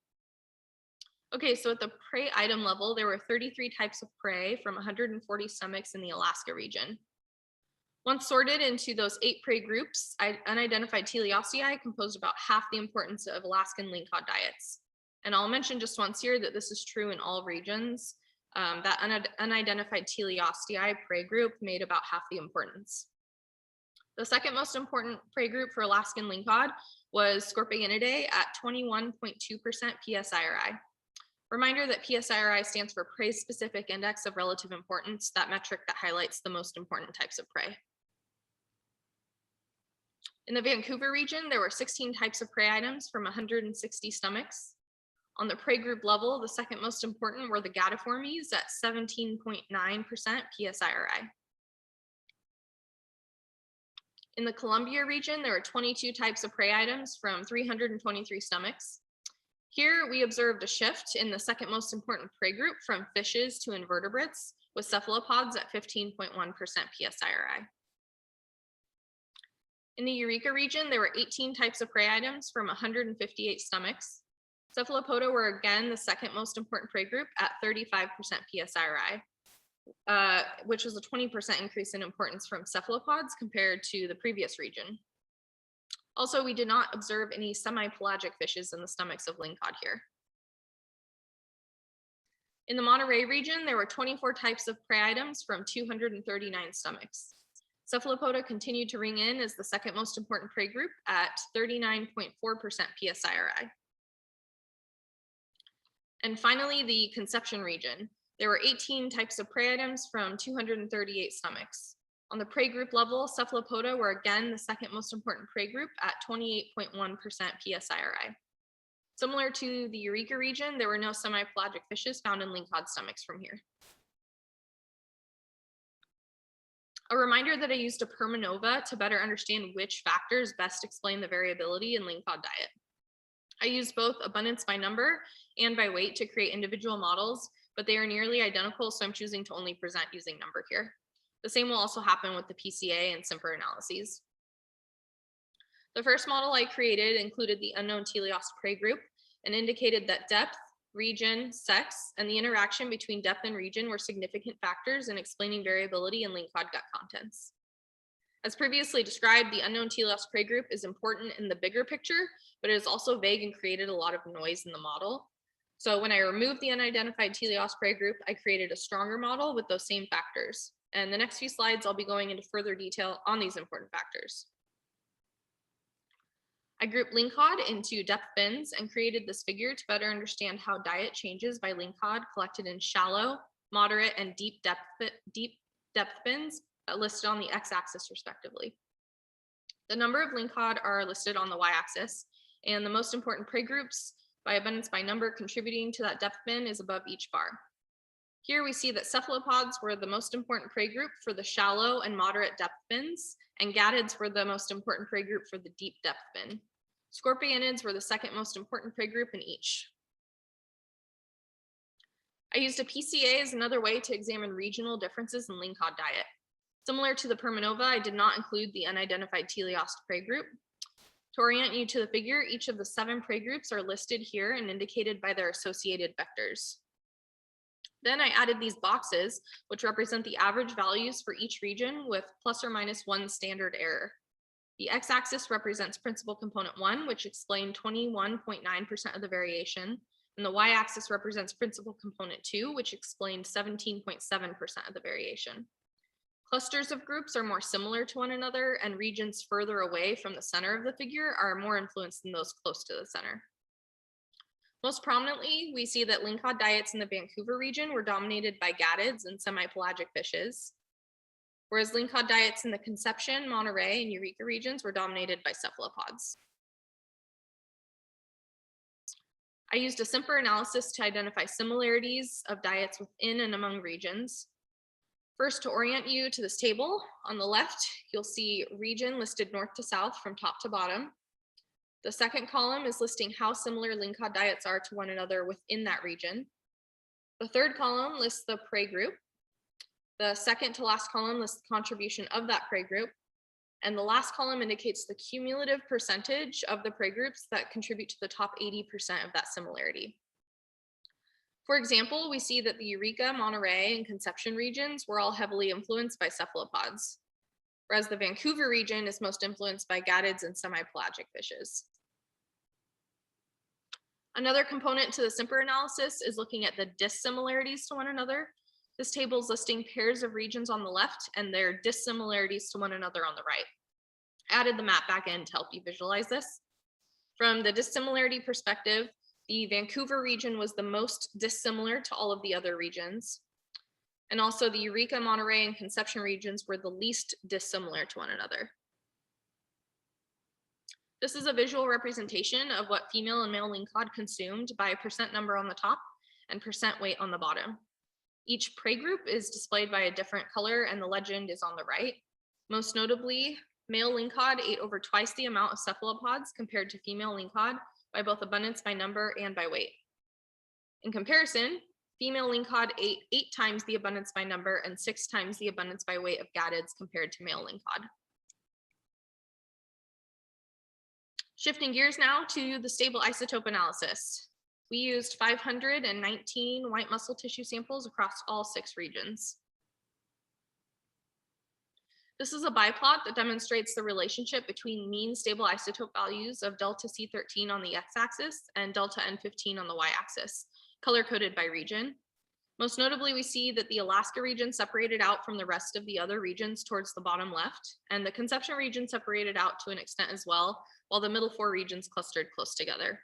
Okay, so at the prey item level, there were 33 types of prey from 140 stomachs in the Alaska region. Once sorted into those 8 prey groups, unidentified teleostii composed about half the importance of Alaskan lingcod diets. And I'll mention just once here that this is true in all regions. That unidentified teleostii prey group made about half the importance. The second most important prey group for Alaskan lingcod was Scorpionidae at 21.2% PSIRI. Reminder that PSIRI stands for Prey-Specific Index of Relative Importance, that metric that highlights the most important types of prey. In the Vancouver region, there were 16 types of prey items from 160 stomachs. On the prey group level, the second most important were the gadiformes at 17.9% PSIRI. In the Columbia region, there were 22 types of prey items from 323 stomachs. Here, we observed a shift in the second most important prey group from fishes to invertebrates, with cephalopods at 15.1% PSIRI. In the Eureka region, there were 18 types of prey items from 158 stomachs. Cephalopoda were again the second most important prey group at 35% PSIRI, which was a 20% increase in importance from cephalopods compared to the previous region. Also, we did not observe any semi-pelagic fishes in the stomachs of lingcod here. In the Monterey region, there were 24 types of prey items from 239 stomachs. Cephalopoda continued to ring in as the second most important prey group at 39.4% PSIRI. And finally, the Conception region. There were 18 types of prey items from 238 stomachs. On the prey group level, cephalopoda were again the second most important prey group at 28.1% PSIRI. Similar to the Eureka region, there were no semi-pelagic fishes found in lingcod stomachs from here. A reminder that I used a permanova to better understand which factors best explain the variability in lingcod diet. I used both abundance by number and by weight to create individual models, but they are nearly identical, so I'm choosing to only present using number here. The same will also happen with the PCA and SIBER analyses. The first model I created included the unknown teleost prey group and indicated that depth, region, sex, and the interaction between depth and region were significant factors in explaining variability in lingcod gut contents. As previously described, the unknown teleost prey group is important in the bigger picture, but it is also vague and created a lot of noise in the model. So when I removed the unidentified teleost prey group, I created a stronger model with those same factors. And the next few slides, I'll be going into further detail on these important factors. I grouped lingcod into depth bins and created this figure to better understand how diet changes by lingcod collected in shallow, moderate, and deep depth bins listed on the x-axis respectively. The number of lingcod are listed on the y-axis, and the most important prey groups by abundance by number contributing to that depth bin is above each bar. Here we see that cephalopods were the most important prey group for the shallow and moderate depth bins, and gattids were the most important prey group for the deep depth bin. Scorpionids were the second most important prey group in each. I used a PCA as another way to examine regional differences in lingcod diet. Similar to the permanova, I did not include the unidentified teleost prey group. To orient you to the figure, each of the 7 prey groups are listed here and indicated by their associated vectors. Then I added these boxes, which represent the average values for each region with plus or minus 1 standard error. The x-axis represents principal component 1, which explained 21.9% of the variation, and the y-axis represents principal component 2, which explained 17.7% of the variation. Clusters of groups are more similar to one another, and regions further away from the center of the figure are more influenced than those close to the center. Most prominently, we see that lingcod diets in the Vancouver region were dominated by gattids and semi-pelagic fishes, whereas lingcod diets in the Conception, Monterey, and Eureka regions were dominated by cephalopods. I used a SIBER analysis to identify similarities of diets within and among regions. First, to orient you to this table, on the left, you'll see region listed north to south from top to bottom. The second column is listing how similar lingcod diets are to one another within that region. The third column lists the prey group. The second to last column lists the contribution of that prey group. And the last column indicates the cumulative percentage of the prey groups that contribute to the top 80% of that similarity. For example, we see that the Eureka, Monterey, and Conception regions were all heavily influenced by cephalopods, whereas the Vancouver region is most influenced by gattids and semi-pelagic fishes. Another component to the SIBER analysis is looking at the dissimilarities to one another. This table is listing pairs of regions on the left and their dissimilarities to one another on the right. I added the map back in to help you visualize this. From the dissimilarity perspective, The Vancouver region was the most dissimilar to all of the other regions. And also the Eureka, Monterey, and Conception regions were the least dissimilar to one another. This is a visual representation of what female and male lingcod consumed by percent number on the top and percent weight on the bottom. Each prey group is displayed by a different color and the legend is on the right. Most notably, male lingcod ate over twice the amount of cephalopods compared to female lingcod by both abundance by number and by weight. In comparison, female lingcod ate 8 times the abundance by number and 6 times the abundance by weight of gadids compared to male lingcod. Shifting gears now to the stable isotope analysis. We used 519 white muscle tissue samples across all 6 regions. This is a biplot that demonstrates the relationship between mean stable isotope values of delta C13 on the x-axis and delta N15 on the y-axis, color-coded by region. Most notably, we see that the Alaska region separated out from the rest of the other regions towards the bottom left, and the Conception region separated out to an extent as well, while the middle 4 regions clustered close together.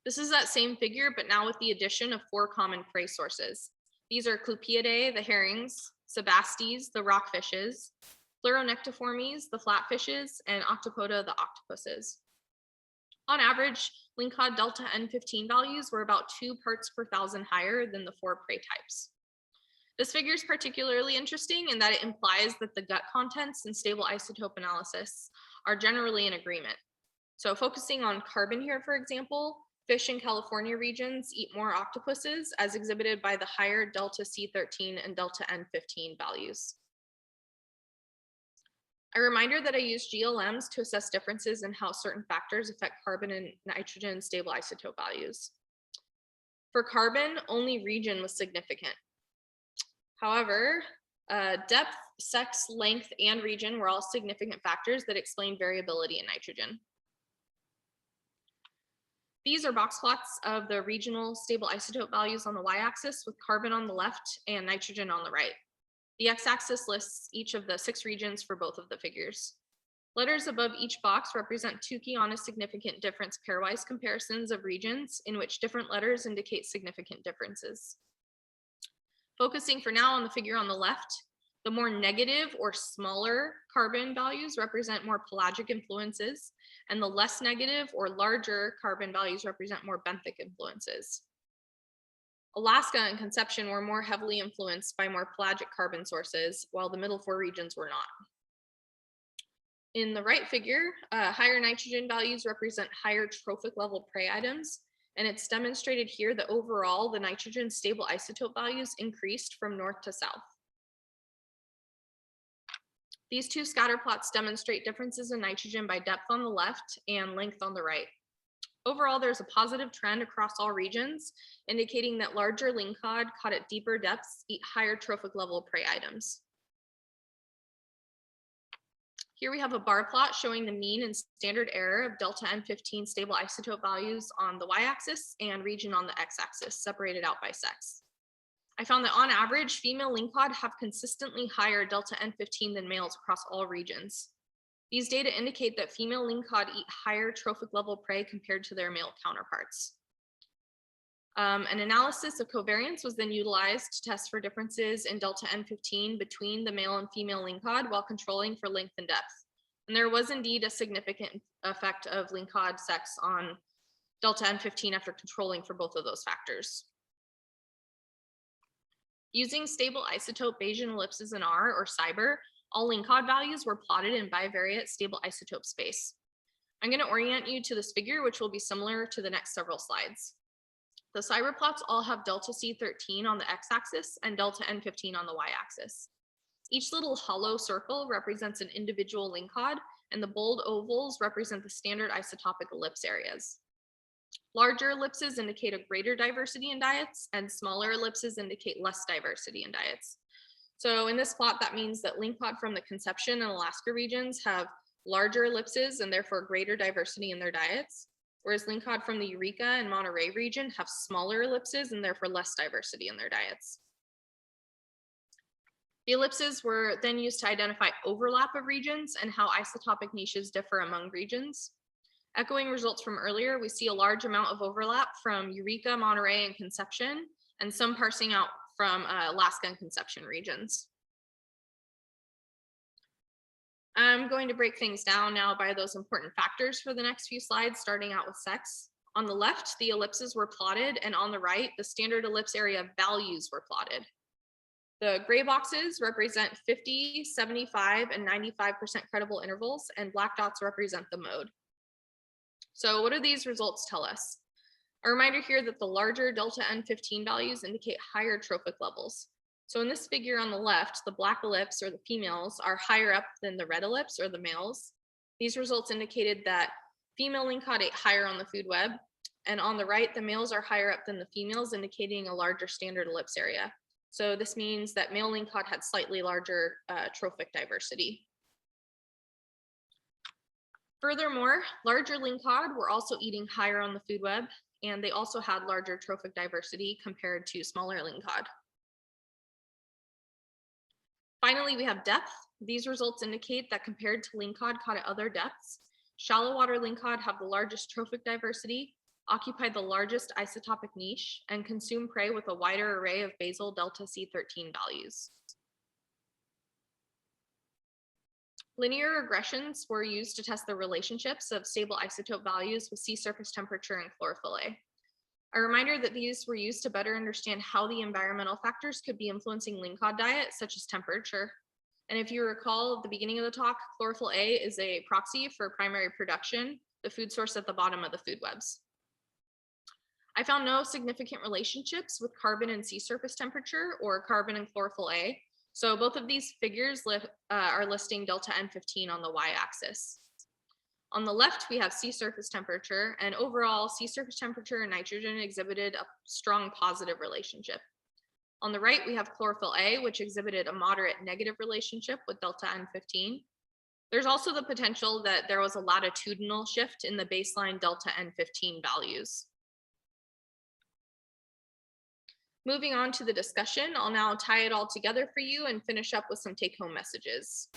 This is that same figure, but now with the addition of 4 common prey sources. These are Clupeidae, the herrings, Sebastes, the rockfishes, Pleuronectiformes, the flatfishes, and Octopoda, the octopuses. On average, lingcod delta N15 values were about 2 parts per thousand higher than the 4 prey types. This figure is particularly interesting in that it implies that the gut contents in stable isotope analysis are generally in agreement. So focusing on carbon here, for example, fish in California regions eat more octopuses as exhibited by the higher delta C13 and delta N15 values. A reminder that I use GLMs to assess differences in how certain factors affect carbon and nitrogen stable isotope values. For carbon, only region was significant. However, depth, sex, length, and region were all significant factors that explain variability in nitrogen. These are box plots of the regional stable isotope values on the y-axis with carbon on the left and nitrogen on the right. The x-axis lists each of the 6 regions for both of the figures. Letters above each box represent Tukey on a significant difference pairwise comparisons of regions in which different letters indicate significant differences. Focusing for now on the figure on the left, the more negative or smaller carbon values represent more pelagic influences, and the less negative or larger carbon values represent more benthic influences. Alaska and Conception were more heavily influenced by more pelagic carbon sources, while the middle 4 regions were not. In the right figure, higher nitrogen values represent higher trophic level prey items, and it's demonstrated here that overall the nitrogen stable isotope values increased from north to south. These 2 scatter plots demonstrate differences in nitrogen by depth on the left and length on the right. Overall, there's a positive trend across all regions, indicating that larger lingcod caught at deeper depths eat higher trophic level prey items. Here we have a bar plot showing the mean and standard error of delta N15 stable isotope values on the y-axis and region on the x-axis, separated out by sex. I found that on average, female lingcod have consistently higher delta N15 than males across all regions. These data indicate that female lingcod eat higher trophic level prey compared to their male counterparts. An analysis of covariance was then utilized to test for differences in delta N15 between the male and female lingcod while controlling for length and depth. And there was indeed a significant effect of lingcod sex on delta N15 after controlling for both of those factors. Using stable isotope Bayesian ellipses in R, or SIBER, all lingcod values were plotted in bivariate stable isotope space. I'm going to orient you to this figure, which will be similar to the next several slides. The SIBER plots all have delta C13 on the x-axis and delta N15 on the y-axis. Each little hollow circle represents an individual lingcod, and the bold ovals represent the standard isotopic ellipse areas. Larger ellipses indicate a greater diversity in diets, and smaller ellipses indicate less diversity in diets. So in this plot, that means that lingcod from the Conception and Alaska regions have larger ellipses and therefore greater diversity in their diets, whereas lingcod from the Eureka and Monterey region have smaller ellipses and therefore less diversity in their diets. The ellipses were then used to identify overlap of regions and how isotopic niches differ among regions. Echoing results from earlier, we see a large amount of overlap from Eureka, Monterey, and Conception, and some parsing out from Alaska and Conception regions. I'm going to break things down now by those important factors for the next few slides, starting out with sex. On the left, the ellipses were plotted, and on the right, the standard ellipse area values were plotted. The gray boxes represent 50, 75, and 95% credible intervals, and black dots represent the mode. So what do these results tell us? A reminder here that the larger delta N15 values indicate higher trophic levels. So in this figure on the left, the black ellipse, or the females, are higher up than the red ellipse, or the males. These results indicated that female lingcod ate higher on the food web, and on the right, the males are higher up than the females, indicating a larger standard ellipse area. So this means that male lingcod had slightly larger trophic diversity. Furthermore, larger lingcod were also eating higher on the food web, and they also had larger trophic diversity compared to smaller lingcod. Finally, we have depth. These results indicate that compared to lingcod caught at other depths, shallow water lingcod have the largest trophic diversity, occupy the largest isotopic niche, and consume prey with a wider array of basal delta C13 values. Linear regressions were used to test the relationships of stable isotope values with sea surface temperature and chlorophyll A. A reminder that these were used to better understand how the environmental factors could be influencing lingcod diet, such as temperature. And if you recall at the beginning of the talk, chlorophyll A is a proxy for primary production, the food source at the bottom of the food webs. I found no significant relationships with carbon and sea surface temperature or carbon and chlorophyll A. So both of these figures are listing delta N15 on the y-axis. On the left, we have sea surface temperature, and overall, sea surface temperature and nitrogen exhibited a strong positive relationship. On the right, we have chlorophyll A, which exhibited a moderate negative relationship with delta N15. There's also the potential that there was a latitudinal shift in the baseline delta N15 values. Moving on to the discussion, I'll now tie it all together for you and finish up with some take-home messages.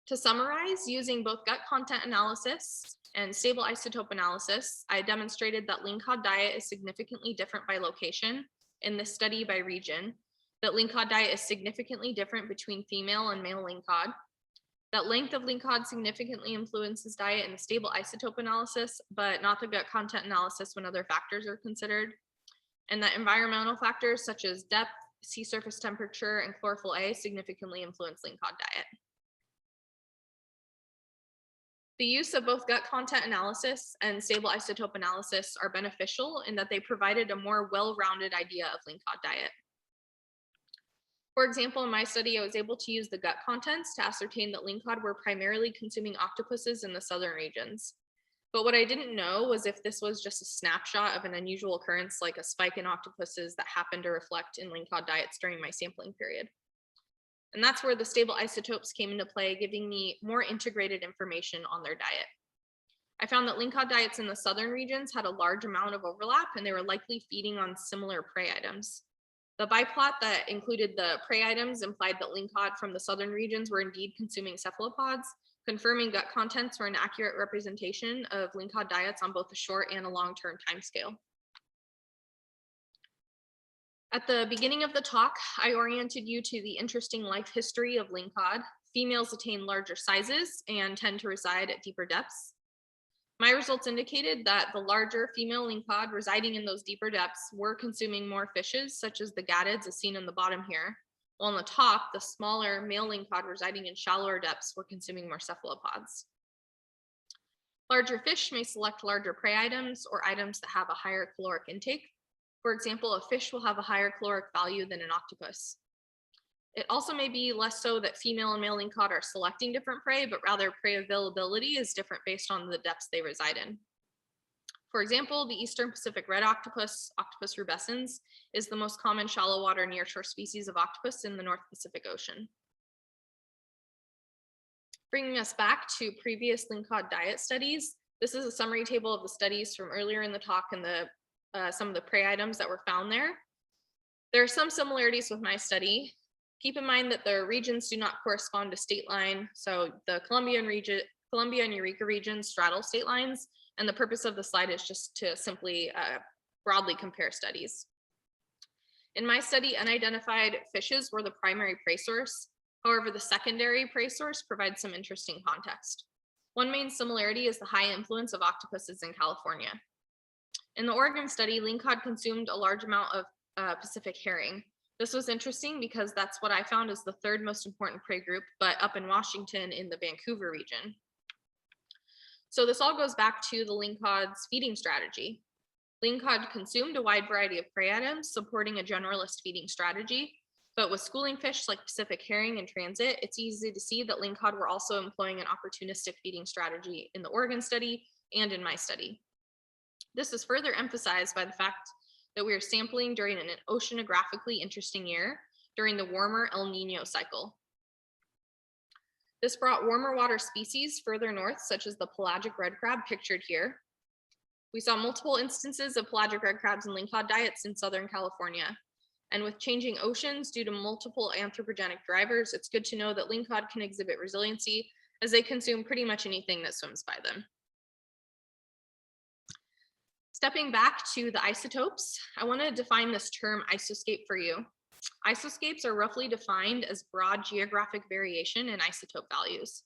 To summarize, using both gut content analysis and stable isotope analysis, I demonstrated that lingcod diet is significantly different by location, in this study by region, that lingcod diet is significantly different between female and male lingcod, that length of lingcod significantly influences diet in the stable isotope analysis, but not the gut content analysis when other factors are considered, and that environmental factors such as depth, sea surface temperature, and chlorophyll A significantly influence lingcod diet. The use of both gut content analysis and stable isotope analysis are beneficial in that they provided a more well-rounded idea of lingcod diet. For example, in my study, I was able to use the gut contents to ascertain that lingcod were primarily consuming octopuses in the southern regions. But what I didn't know was if this was just a snapshot of an unusual occurrence like a spike in octopuses that happened to reflect in lingcod diets during my sampling period. And that's where the stable isotopes came into play, giving me more integrated information on their diet. I found that lingcod diets in the southern regions had a large amount of overlap, and they were likely feeding on similar prey items. The biplot that included the prey items implied that lingcod from the southern regions were indeed consuming cephalopods, confirming gut contents were an accurate representation of lingcod diets on both a short and a long-term timescale. At the beginning of the talk, I oriented you to the interesting life history of lingcod. Females attain larger sizes and tend to reside at deeper depths. My results indicated that the larger female lingcod residing in those deeper depths were consuming more fishes, such as the gadids as seen in the bottom here, while on the top, the smaller male lingcod residing in shallower depths were consuming more cephalopods. Larger fish may select larger prey items or items that have a higher caloric intake. For example, a fish will have a higher caloric value than an octopus. It also may be less so that female and male lingcod are selecting different prey, but rather prey availability is different based on the depths they reside in. For example, the Eastern Pacific red octopus, Octopus rubescens, is the most common shallow water nearshore species of octopus in the North Pacific Ocean. Bringing us back to previous lingcod diet studies, this is a summary table of the studies from earlier in the talk and some of the prey items that were found there. There are some similarities with my study. Keep in mind that the regions do not correspond to state line. So the Colombian Columbia and Eureka regions straddle state lines, and the purpose of the slide is just to simply broadly compare studies. In my study, unidentified fishes were the primary prey source. However, the secondary prey source provides some interesting context. One main similarity is the high influence of octopuses in California. In the Oregon study, lingcod consumed a large amount of Pacific herring. This was interesting because that's what I found is the third most important prey group, but up in Washington in the Vancouver region. So this all goes back to the lingcod's feeding strategy. Lingcod consumed a wide variety of prey items, supporting a generalist feeding strategy. But with schooling fish like Pacific herring in transit, it's easy to see that lingcod were also employing an opportunistic feeding strategy in the Oregon study and in my study. This is further emphasized by the fact that we are sampling during an oceanographically interesting year during the warmer El Nino cycle. This brought warmer water species further north, such as the pelagic red crab pictured here. We saw multiple instances of pelagic red crabs and lingcod diets in Southern California. And with changing oceans due to multiple anthropogenic drivers, it's good to know that lingcod can exhibit resiliency as they consume pretty much anything that swims by them. Stepping back to the isotopes, I want to define this term isoscape for you. Isoscapes are roughly defined as broad geographic variation in isotope values.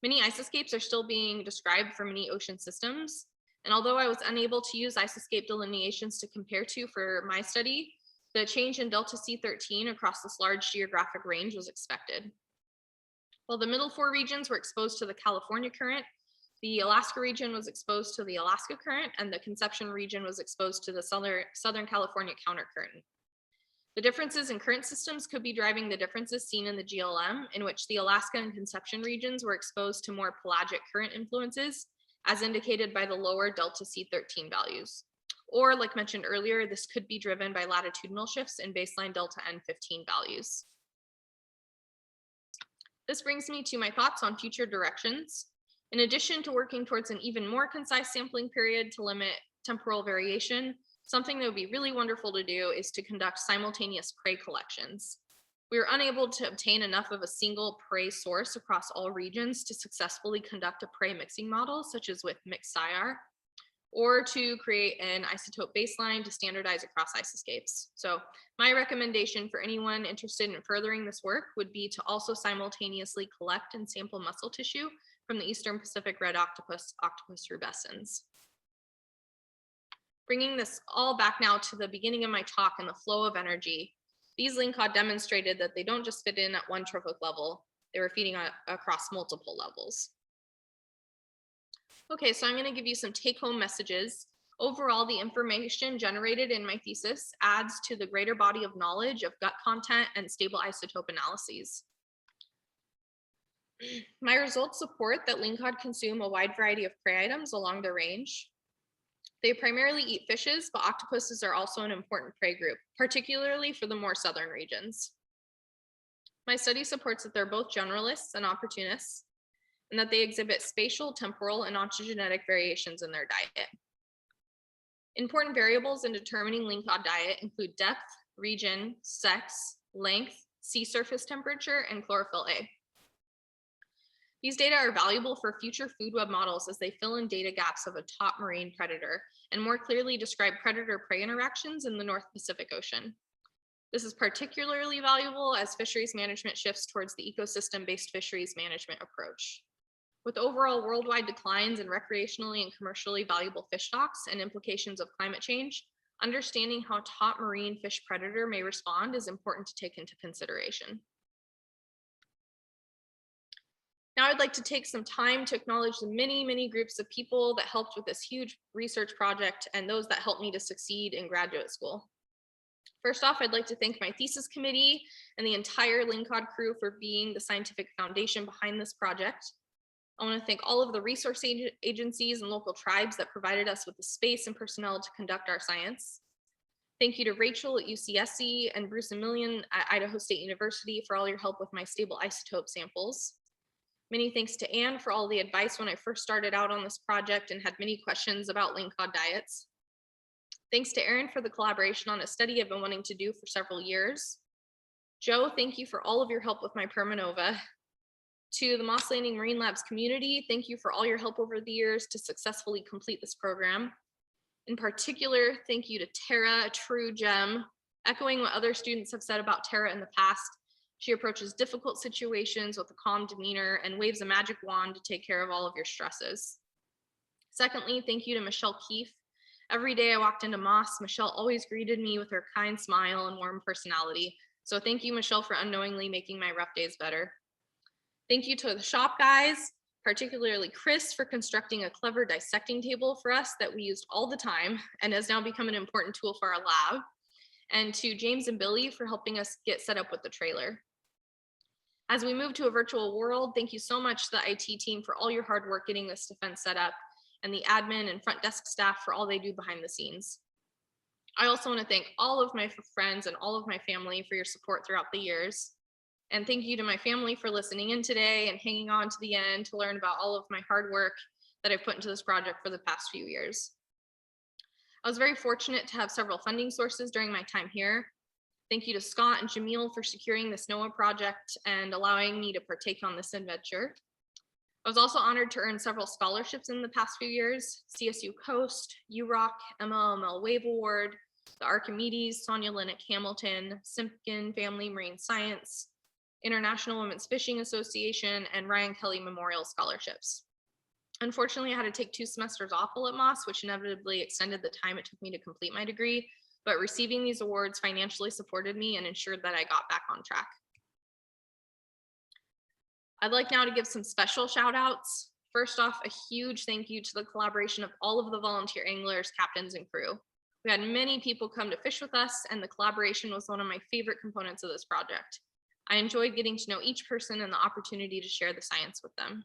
Many isoscapes are still being described for many ocean systems. And although I was unable to use isoscape delineations to compare to for my study, the change in delta C13 across this large geographic range was expected. While the middle four regions were exposed to the California current, the Alaska region was exposed to the Alaska current, and the Conception region was exposed to the Southern California countercurrent. The differences in current systems could be driving the differences seen in the GLM, in which the Alaska and Conception regions were exposed to more pelagic current influences, as indicated by the lower delta C13 values. Or, like mentioned earlier, this could be driven by latitudinal shifts in baseline delta N15 values. This brings me to my thoughts on future directions. In addition to working towards an even more concise sampling period to limit temporal variation, something that would be really wonderful to do is to conduct simultaneous prey collections. We were unable to obtain enough of a single prey source across all regions to successfully conduct a prey mixing model, such as with mixed SIBER, or to create an isotope baseline to standardize across isoscapes. So my recommendation for anyone interested in furthering this work would be to also simultaneously collect and sample muscle tissue from the Eastern Pacific red octopus, Octopus rubescens. Bringing this all back now to the beginning of my talk and the flow of energy, these lingcod demonstrated that they don't just fit in at one trophic level, they were feeding across multiple levels. Okay, so I'm going to give you some take-home messages. Overall, the information generated in my thesis adds to the greater body of knowledge of gut content and stable isotope analyses. My results support that lingcod consume a wide variety of prey items along their range. They primarily eat fishes, but octopuses are also an important prey group, particularly for the more southern regions. My study supports that they're both generalists and opportunists, and that they exhibit spatial, temporal, and ontogenetic variations in their diet. Important variables in determining lingcod diet include depth, region, sex, length, sea surface temperature, and chlorophyll A. These data are valuable for future food web models as they fill in data gaps of a top marine predator and more clearly describe predator-prey interactions in the North Pacific Ocean. This is particularly valuable as fisheries management shifts towards the ecosystem-based fisheries management approach. With overall worldwide declines in recreationally and commercially valuable fish stocks and implications of climate change, understanding how top marine fish predator may respond is important to take into consideration. Now I'd like to take some time to acknowledge the many groups of people that helped with this huge research project and those that helped me to succeed in graduate school. First off, I'd like to thank my thesis committee and the entire lingcod crew for being the scientific foundation behind this project. I want to thank all of the resource agencies and local tribes that provided us with the space and personnel to conduct our science. Thank you to Rachel at UCSC and Bruce and Millian at Idaho State University for all your help with my stable isotope samples. Many thanks to Anne for all the advice when I first started out on this project and had many questions about lingcod diets. Thanks to Aaron for the collaboration on a study I've been wanting to do for several years. Joe, thank you for all of your help with my Permanova. To the Moss Landing Marine Labs community, thank you for all your help over the years to successfully complete this program. In particular, thank you to Tara, a true gem. Echoing what other students have said about Tara in the past, she approaches difficult situations with a calm demeanor and waves a magic wand to take care of all of your stresses. Secondly, thank you to Michelle Keefe. Every day I walked into Moss, Michelle always greeted me with her kind smile and warm personality. So thank you, Michelle, for unknowingly making my rough days better. Thank you to the shop guys, particularly Chris, for constructing a clever dissecting table for us that we used all the time and has now become an important tool for our lab. And to James and Billy for helping us get set up with the trailer. As we move to a virtual world, thank you so much to the IT team for all your hard work getting this defense set up, and the admin and front desk staff for all they do behind the scenes. I also want to thank all of my friends and all of my family for your support throughout the years. And thank you to my family for listening in today and hanging on to the end to learn about all of my hard work that I've put into this project for the past few years. I was very fortunate to have several funding sources during my time here. Thank you to Scott and Jamil for securing this NOAA project and allowing me to partake on this adventure. I was also honored to earn several scholarships in the past few years: CSU Coast, UROC, MLML Wave Award, the Archimedes, Sonia Lennox Hamilton, Simpkin Family Marine Science, International Women's Fishing Association, and Ryan Kelly Memorial Scholarships. Unfortunately, I had to take 2 semesters off at Moss, which inevitably extended the time it took me to complete my degree, but receiving these awards financially supported me and ensured that I got back on track. I'd like now to give some special shout outs. First off, a huge thank you to the collaboration of all of the volunteer anglers, captains, and crew. We had many people come to fish with us, and the collaboration was one of my favorite components of this project. I enjoyed getting to know each person and the opportunity to share the science with them.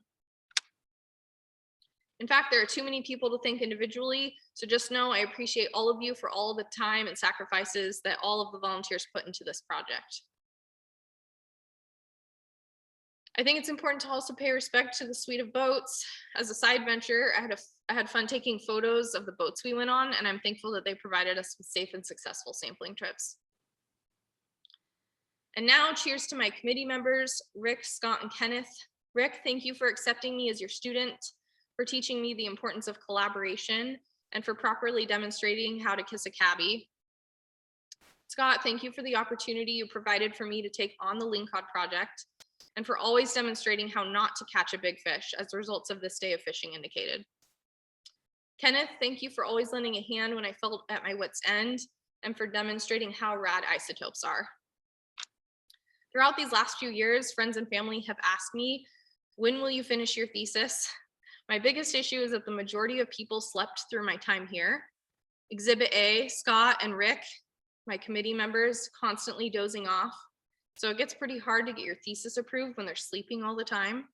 In fact, there are too many people to thank individually, so just know I appreciate all of you for all the time and sacrifices that all of the volunteers put into this project. I think it's important to also pay respect to the suite of boats. As a side venture, I had fun taking photos of the boats we went on, and I'm thankful that they provided us with safe and successful sampling trips. And now, cheers to my committee members, Rick, Scott, and Kenneth. Rick, thank you for accepting me as your student, for teaching me the importance of collaboration, and for properly demonstrating how to kiss a cabbie. Scott, thank you for the opportunity you provided for me to take on the Lingcod project, and for always demonstrating how not to catch a big fish, as the results of this day of fishing indicated. Kenneth, thank you for always lending a hand when I felt at my wit's end, and for demonstrating how rad isotopes are. Throughout these last few years, friends and family have asked me, when will you finish your thesis? My biggest issue is that the majority of people slept through my time here. Exhibit A, Scott and Rick, my committee members, constantly dozing off. So it gets pretty hard to get your thesis approved when they're sleeping all the time.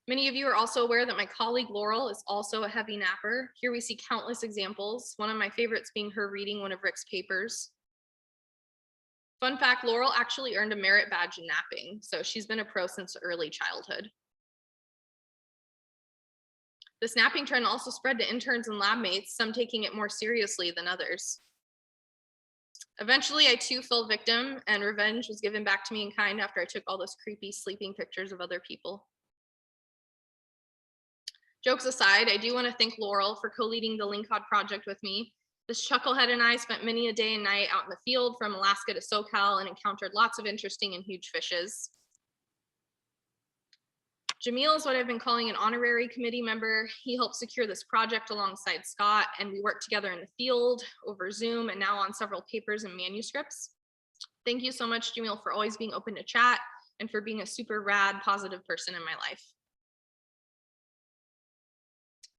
Many of you are also aware that my colleague Laurel is also a heavy napper. Here we see countless examples, one of my favorites being her reading one of Rick's papers. Fun fact, Laurel actually earned a merit badge in napping, so she's been a pro since early childhood. This napping trend also spread to interns and lab mates, some taking it more seriously than others. Eventually, I too fell victim, and revenge was given back to me in kind after I took all those creepy sleeping pictures of other people. Jokes aside, I do want to thank Laurel for co-leading the Lingcod project with me. This chucklehead and I spent many a day and night out in the field from Alaska to SoCal and encountered lots of interesting and huge fishes. Jamil is what I've been calling an honorary committee member. He helped secure this project alongside Scott, and we worked together in the field, over Zoom, and now on several papers and manuscripts. Thank you so much, Jamil, for always being open to chat and for being a super rad, positive person in my life.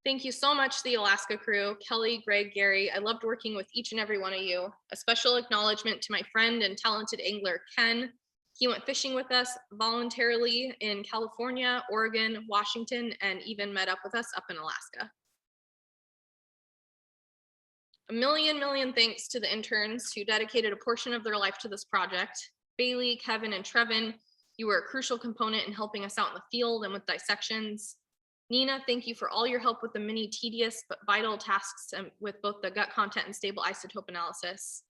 Thank you so much to the Alaska crew, Kelly, Greg, Gary. I loved working with each and every one of you. A special acknowledgement to my friend and talented angler, Ken. He went fishing with us voluntarily in California, Oregon, Washington, and even met up with us up in Alaska. A million thanks to the interns who dedicated a portion of their life to this project. Bailey, Kevin, and Trevin, you were a crucial component in helping us out in the field and with dissections. Nina, thank you for all your help with the many tedious but vital tasks with both the gut content and stable isotope analysis.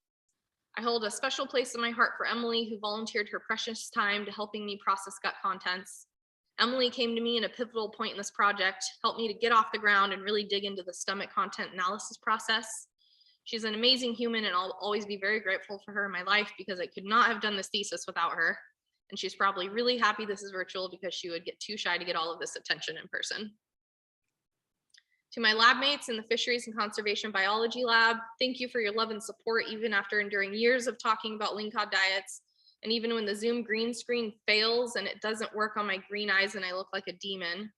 I hold a special place in my heart for Emily, who volunteered her precious time to helping me process gut contents. Emily came to me in a pivotal point in this project, helped me to get off the ground and really dig into the stomach content analysis process. She's an amazing human, and I'll always be very grateful for her in my life because I could not have done this thesis without her. And she's probably really happy this is virtual because she would get too shy to get all of this attention in person. To my lab mates in the Fisheries and Conservation Biology lab, thank you for your love and support, even after enduring years of talking about lingcod diets. And even when the Zoom green screen fails and it doesn't work on my green eyes and I look like a demon,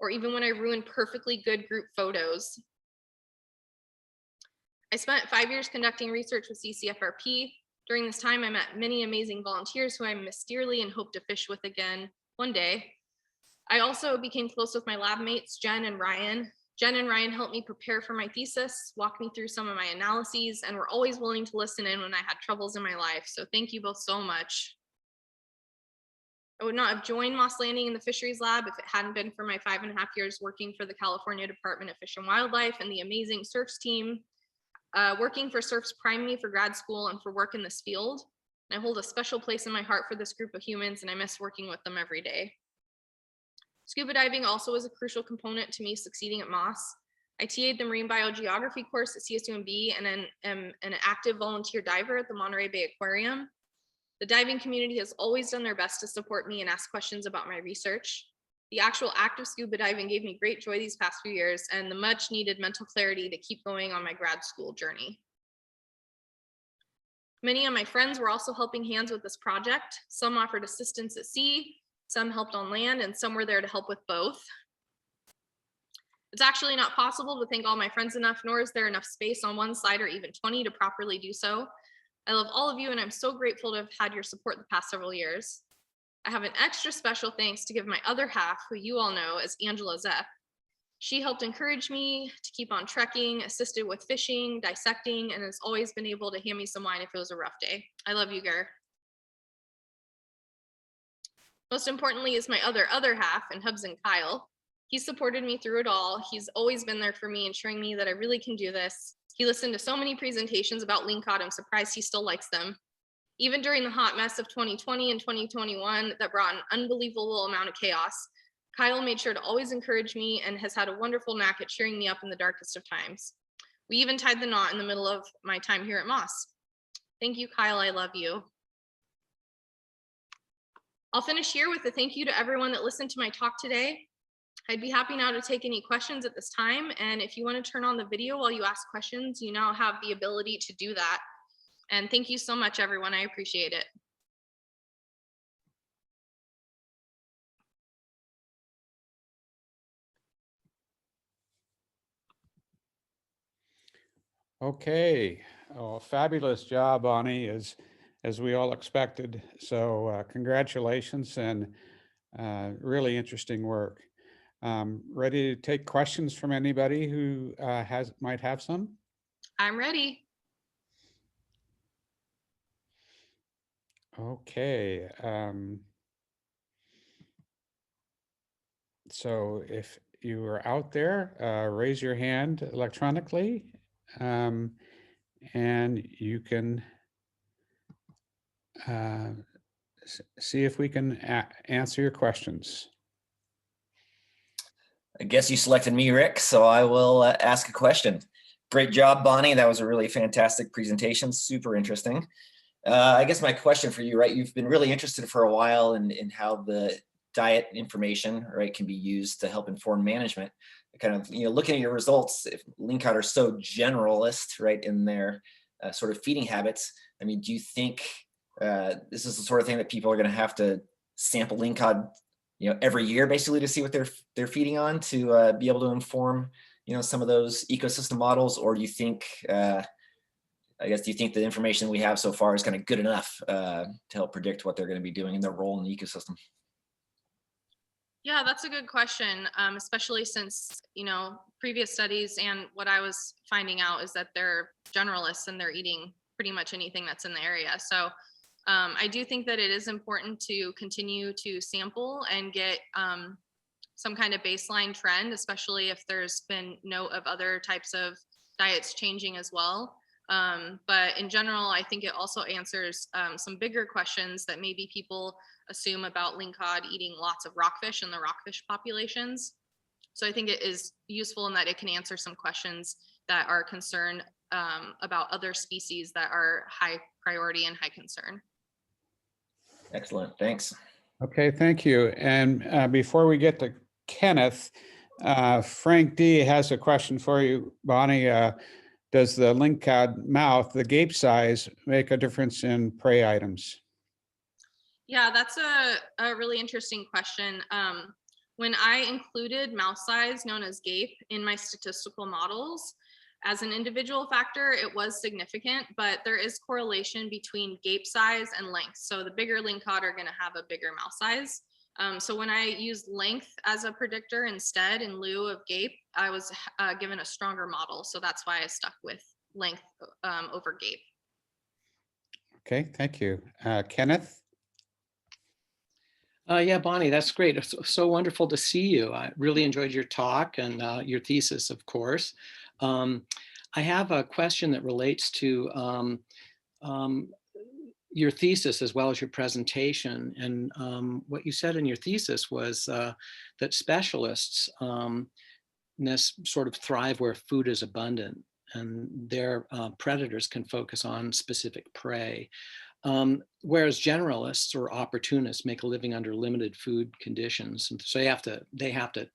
or even when I ruin perfectly good group photos. I spent 5 years conducting research with CCFRP. During this time, I met many amazing volunteers who I miss dearly and hope to fish with again one day. I also became close with my lab mates, Jen and Ryan. Jen and Ryan helped me prepare for my thesis, walked me through some of my analyses, and were always willing to listen in when I had troubles in my life. So thank you both so much. I would not have joined Moss Landing in the fisheries lab if it hadn't been for my 5.5 years working for the California Department of Fish and Wildlife and the amazing SERFs team. Working for SERFs primed me for grad school and for work in this field. And I hold a special place in my heart for this group of humans, and I miss working with them every day. Scuba diving also was a crucial component to me succeeding at Moss. I TA'd the marine biogeography course at CSUMB and am an active volunteer diver at the Monterey Bay Aquarium. The diving community has always done their best to support me and ask questions about my research. The actual act of scuba diving gave me great joy these past few years and the much needed mental clarity to keep going on my grad school journey. Many of my friends were also helping hands with this project. Some offered assistance at sea, some helped on land, and some were there to help with both. It's actually not possible to thank all my friends enough, nor is there enough space on one slide or even 20 to properly do so. I love all of you, and I'm so grateful to have had your support the past several years. I have an extra special thanks to give my other half, who you all know as Angela Zepp. She helped encourage me to keep on trekking, assisted with fishing, dissecting, and has always been able to hand me some wine if it was a rough day. I love you, Ger. Most importantly is my other half, and Hubs and Kyle. He supported me through it all. He's always been there for me, ensuring me that I really can do this. He listened to so many presentations about lingcod. I'm surprised he still likes them. Even during the hot mess of 2020 and 2021 that brought an unbelievable amount of chaos, Kyle made sure to always encourage me and has had a wonderful knack at cheering me up in the darkest of times. We even tied the knot in the middle of my time here at Moss. Thank you, Kyle, I love you. I'll finish here with a thank you to everyone that listened to my talk today. I'd be happy now to take any questions at this time. And if you want to turn on the video while you ask questions, you now have the ability to do that. And thank you so much, everyone. I appreciate it. Okay, oh, fabulous job, Bonnie, as we all expected. So congratulations and really interesting work. Ready to take questions from anybody who might have some? I'm ready. Okay. So if you are out there, raise your hand electronically, and you can see if we can answer your questions. I guess you selected me, Rick, so I will ask a question. Great job, Bonnie. That was a really fantastic presentation, super interesting. I guess my question for you, right, you've been really interested for a while in how the diet information, right, can be used to help inform management. Kind of, looking at your results, if lingcod are so generalist, right, in their sort of feeding habits, I mean, do you think this is the sort of thing that people are going to have to sample lingcod, every year basically to see what they're feeding on to be able to inform, some of those ecosystem models? Or do you think, do you think the information we have so far is kind of good enough to help predict what they're going to be doing in their role in the ecosystem? Yeah, that's a good question, especially since, previous studies and what I was finding out is that they're generalists and they're eating pretty much anything that's in the area. So I do think that it is important to continue to sample and get some kind of baseline trend, especially if there's been note of other types of diets changing as well. But in general, I think it also answers some bigger questions that maybe people assume about lingcod eating lots of rockfish and the rockfish populations. So I think it is useful in that it can answer some questions that are concerned about other species that are high priority and high concern. Excellent, thanks. Okay, thank you. And before we get to Kenneth, Frank D has a question for you, Bonnie. Does the lingcod mouth, the gape size, make a difference in prey items? Yeah, that's a really interesting question. When I included mouth size, known as gape, in my statistical models, as an individual factor, it was significant, but there is correlation between gape size and length. So the bigger lingcod are gonna have a bigger mouth size. So when I used length as a predictor instead, in lieu of gape, I was given a stronger model. So that's why I stuck with length over gape. Okay, thank you. Kenneth? Yeah, Bonnie, that's great. It's so wonderful to see you. I really enjoyed your talk and your thesis, of course. I have a question that relates to your thesis as well as your presentation. And what you said in your thesis was that specialists sort of thrive where food is abundant, and their predators can focus on specific prey. Whereas generalists or opportunists make a living under limited food conditions. And so they have to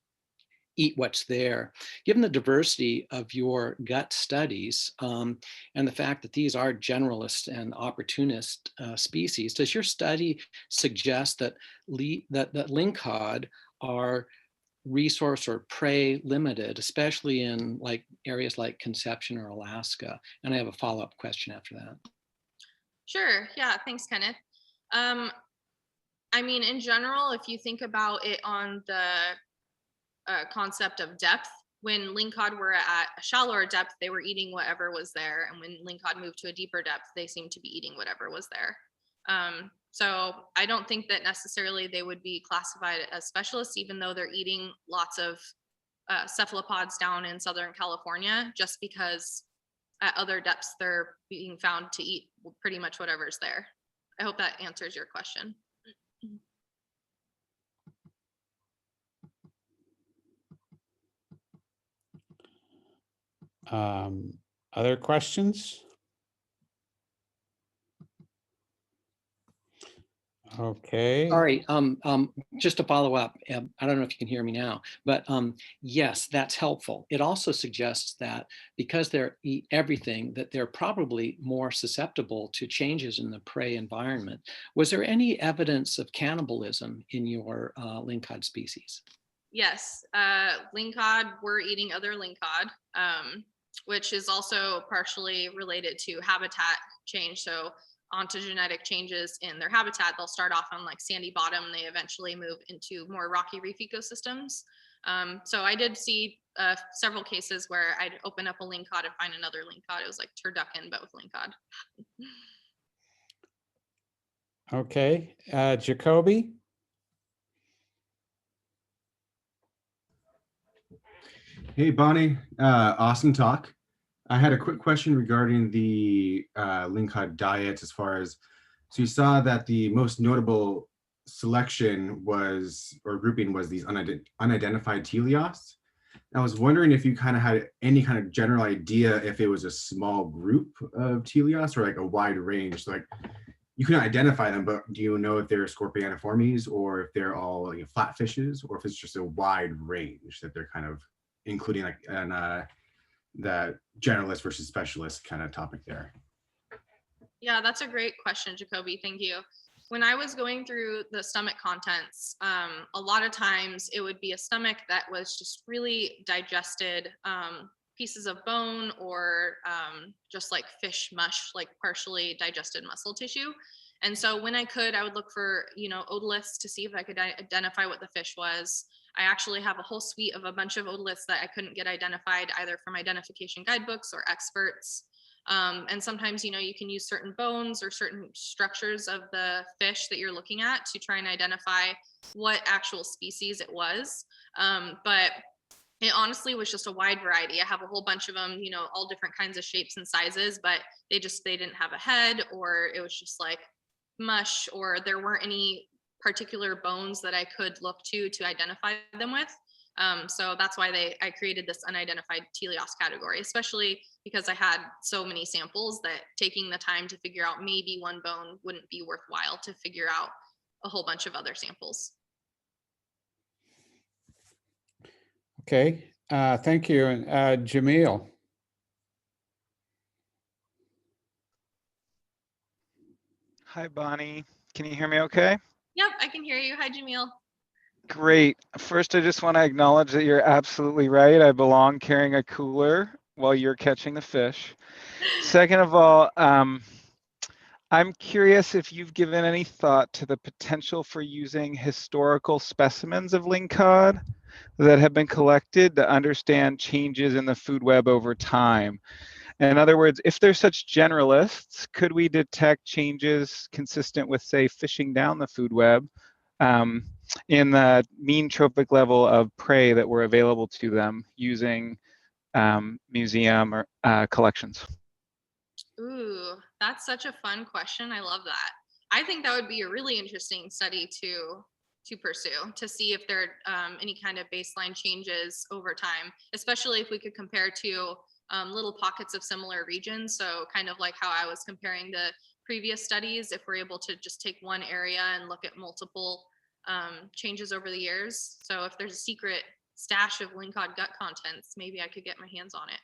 eat what's there. Given the diversity of your gut studies and the fact that these are generalist and opportunist species, does your study suggest that lingcod are resource or prey limited, especially in like areas like Conception or Alaska? And I have a follow-up question after that. Sure. Yeah. Thanks, Kenneth. I mean, in general, if you think about it on the concept of depth, when lingcod were at a shallower depth, they were eating whatever was there. And when lingcod moved to a deeper depth, they seemed to be eating whatever was there. So I don't think that necessarily they would be classified as specialists, even though they're eating lots of cephalopods down in Southern California, just because at other depths they're being found to eat pretty much whatever's there. I hope that answers your question. Other questions? Okay. Sorry, just to follow up, I don't know if you can hear me now, but yes, that's helpful. It also suggests that because they eat everything, that they're probably more susceptible to changes in the prey environment. Was there any evidence of cannibalism in your lingcod species? Yes, lingcod were eating other lingcod, which is also partially related to habitat change. So ontogenetic changes in their habitat, they'll start off on like sandy bottom, they eventually move into more rocky reef ecosystems. So I did see several cases where I'd open up a lingcod and find another lingcod. It was like turducken, but with lingcod. Okay, Jacoby? Hey, Bonnie, awesome talk. I had a quick question regarding the lingcod diet as far as, so you saw that the most notable selection was, or grouping was these unidentified teleosts. I was wondering if you kind of had any kind of general idea if it was a small group of teleosts or like a wide range. So like you couldn't identify them, but do you know if they're Scorpioniformes or if they're all like flatfishes, or if it's just a wide range that they're kind of including like an that generalist versus specialist kind of topic there? Yeah, that's a great question, Jacoby. Thank you. When I was going through the stomach contents, a lot of times it would be a stomach that was just really digested pieces of bone or just like fish mush, like partially digested muscle tissue. And so when I could, I would look for, otoliths to see if I could identify what the fish was. I actually have a whole suite of a bunch of otoliths that I couldn't get identified either from identification guidebooks or experts. And sometimes, you can use certain bones or certain structures of the fish that you're looking at to try and identify what actual species it was. But it honestly was just a wide variety. I have a whole bunch of them, you know, all different kinds of shapes and sizes, but they didn't have a head, or it was just like mush, or there weren't any particular bones that I could look to identify them with. So that's why I created this unidentified teleos category, especially because I had so many samples that taking the time to figure out maybe one bone wouldn't be worthwhile to figure out a whole bunch of other samples. Okay, thank you. Jamil. Hi, Bonnie. Can you hear me okay? Yep, I can hear you. Hi, Jamil. Great. First, I just want to acknowledge that you're absolutely right. I belong carrying a cooler while you're catching the fish. Second of all, I'm curious if you've given any thought to the potential for using historical specimens of lingcod that have been collected to understand changes in the food web over time. In other words, if they're such generalists, could we detect changes consistent with, say, fishing down the food web in the mean trophic level of prey that were available to them using museum or collections? Ooh, that's such a fun question. I love that. I think that would be a really interesting study to pursue, to see if there are any kind of baseline changes over time, especially if we could compare to little pockets of similar regions. So kind of like how I was comparing the previous studies, if we're able to just take one area and look at multiple changes over the years. So if there's a secret stash of lingcod gut contents, maybe I could get my hands on it.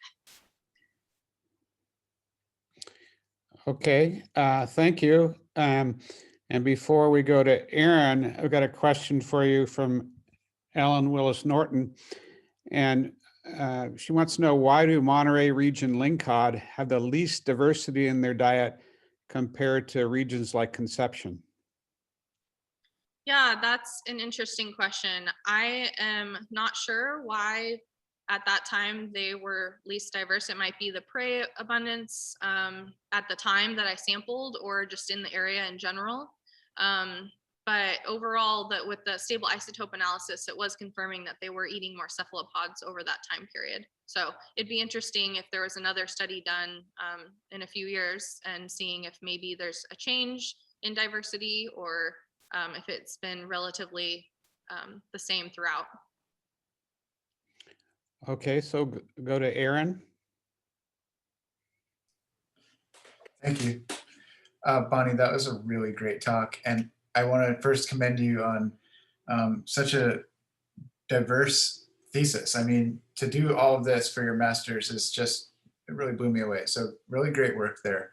Okay, thank you. And before we go to Aaron, I've got a question for you from Ellen Willis Norton. And she wants to know, why do Monterey region lingcod have the least diversity in their diet compared to regions like Conception? Yeah, that's an interesting question. I am not sure why at that time they were least diverse. It might be the prey abundance at the time that I sampled, or just in the area in general. But overall, with the stable isotope analysis, it was confirming that they were eating more cephalopods over that time period. So it'd be interesting if there was another study done in a few years and seeing if maybe there's a change in diversity, or if it's been relatively the same throughout. Okay, so go to Aaron. Thank you. Bonnie, that was a really great talk. And I want to first commend you on such a diverse thesis. I mean, to do all of this for your master's is just, it really blew me away. So really great work there.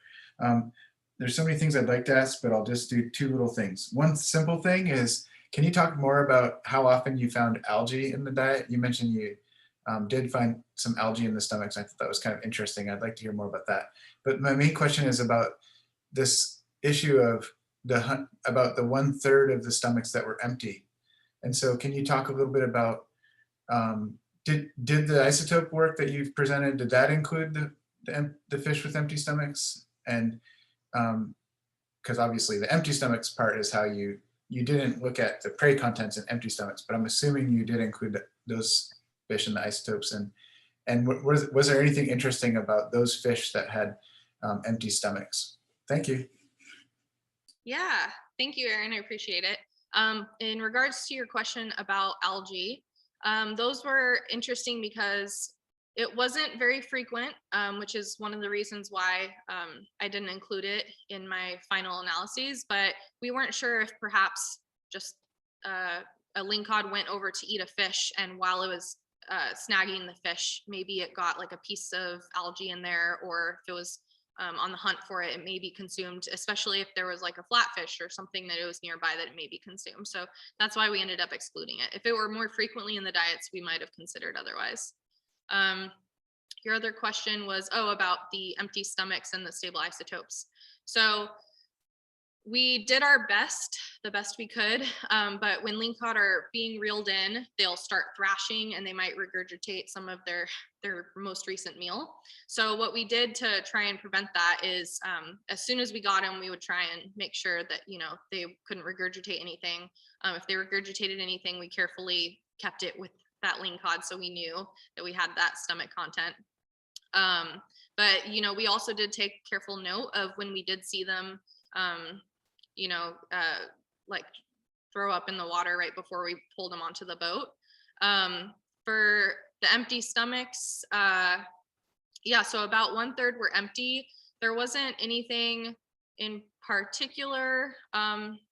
There's so many things I'd like to ask, but I'll just do two little things. One simple thing is, can you talk more about how often you found algae in the diet? You mentioned you did find some algae in the stomachs. I thought that was kind of interesting. I'd like to hear more about that. But my main question is about this issue of about the 1/3 of the stomachs that were empty. And so can you talk a little bit about, did the isotope work that you've presented, did that include the fish with empty stomachs? And because obviously the empty stomachs part is how you didn't look at the prey contents in empty stomachs, but I'm assuming you did include those fish in the isotopes. And was there anything interesting about those fish that had empty stomachs? Thank you. Yeah, thank you, Aaron. I appreciate it. In regards to your question about algae, those were interesting because it wasn't very frequent, which is one of the reasons why I didn't include it in my final analyses, but we weren't sure if perhaps just a lingcod went over to eat a fish, and while it was snagging the fish, maybe it got like a piece of algae in there, or if it was on the hunt for it, it may be consumed, especially if there was like a flatfish or something that it was nearby that it may be consumed. So that's why we ended up excluding it. If it were more frequently in the diets, we might have considered otherwise. Your other question was, about the empty stomachs and the stable isotopes. So we did our best, the best we could, but when lingcod are being reeled in, they'll start thrashing and they might regurgitate some of their most recent meal. So what we did to try and prevent that is, as soon as we got them, we would try and make sure that, they couldn't regurgitate anything. If they regurgitated anything, we carefully kept it that lingcod, so we knew that we had that stomach content. But we also did take careful note of when we did see them, like throw up in the water right before we pulled them onto the boat. For the empty stomachs, so about 1/3 were empty. There wasn't anything in particular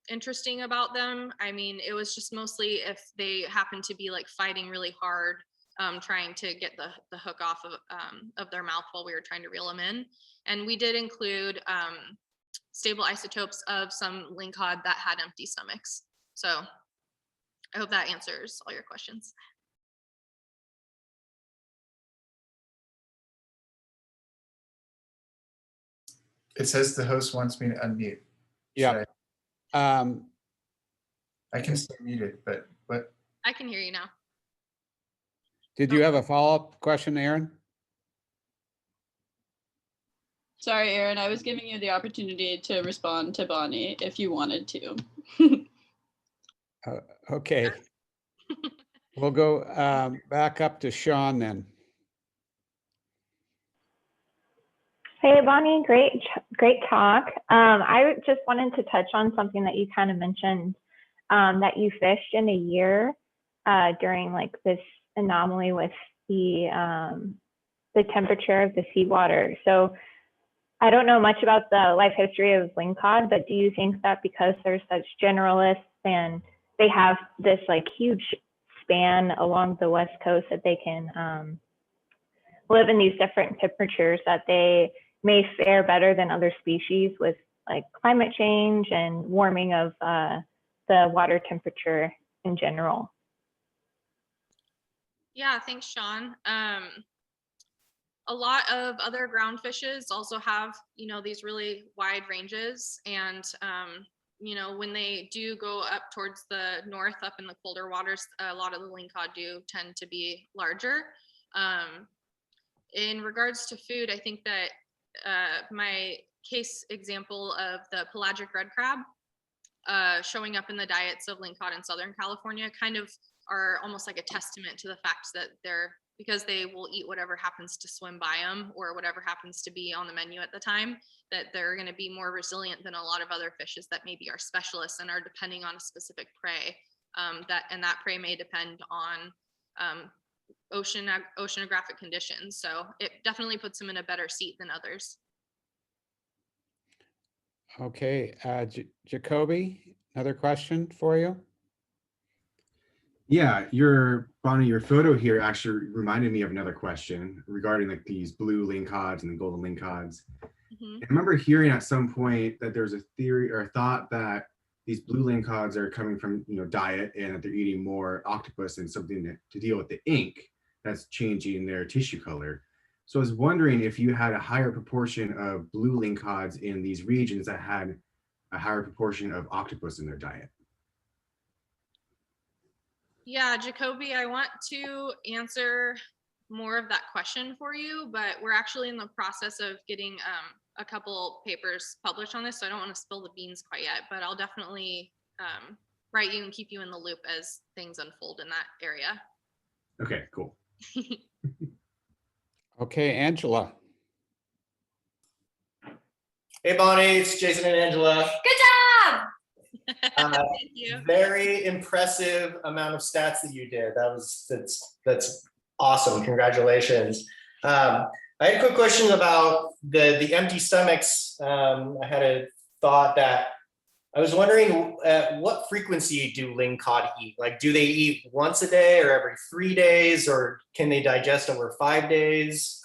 interesting about them. I mean, it was just mostly if they happened to be like fighting really hard, trying to get the hook off of their mouth while we were trying to reel them in. And we did include stable isotopes of some lingcod that had empty stomachs. So I hope that answers all your questions. It says the host wants me to unmute. Yeah. I can stay muted, but what? I can hear you now. Did you have a follow-up question, Aaron? Sorry, Aaron, I was giving you the opportunity to respond to Bonnie if you wanted to. Okay. We'll go back up to Sean then. Hey, Bonnie, great talk. I just wanted to touch on something that you kind of mentioned, that you fished in a year during like this anomaly with the temperature of the seawater. So I don't know much about the life history of lingcod, but do you think that because they're such generalists and they have this like huge span along the West Coast that they can live in these different temperatures, that they may fare better than other species with like climate change and warming of the water temperature in general? Yeah, thanks, Sean. A lot of other ground fishes also have, these really wide ranges. And, when they do go up towards the north, up in the colder waters, a lot of the lingcod do tend to be larger. In regards to food, I think that my case example of the pelagic red crab showing up in the diets of lingcod in Southern California kind of are almost like a testament to the fact that because they will eat whatever happens to swim by them or whatever happens to be on the menu at the time, that they're going to be more resilient than a lot of other fishes that maybe are specialists and are depending on a specific prey. That prey may depend on oceanographic conditions. So it definitely puts them in a better seat than others. Okay, Jacoby, another question for you. Yeah, Bonnie, your photo here actually reminded me of another question regarding like these blue lingcods and the golden lingcods. Mm-hmm. I remember hearing at some point that there's a theory or a thought that these blue lingcods are coming from diet and that they're eating more octopus and something to deal with the ink that's changing their tissue color. So I was wondering if you had a higher proportion of blue lingcods in these regions that had a higher proportion of octopus in their diet. Yeah, Jacoby, I want to answer more of that question for you, but we're actually in the process of getting a couple papers published on this, so I don't want to spill the beans quite yet, but I'll definitely write you and keep you in the loop as things unfold in that area. Okay, cool. Okay, Angela. Hey, Bonnie, it's Jason and Angela. Good job! Thank you. Very impressive amount of stats that you did. That's awesome. Congratulations. I had a quick question about the empty stomachs. I had a thought that I was wondering what frequency do lingcod eat? Like, do they eat once a day or every 3 days, or can they digest over 5 days?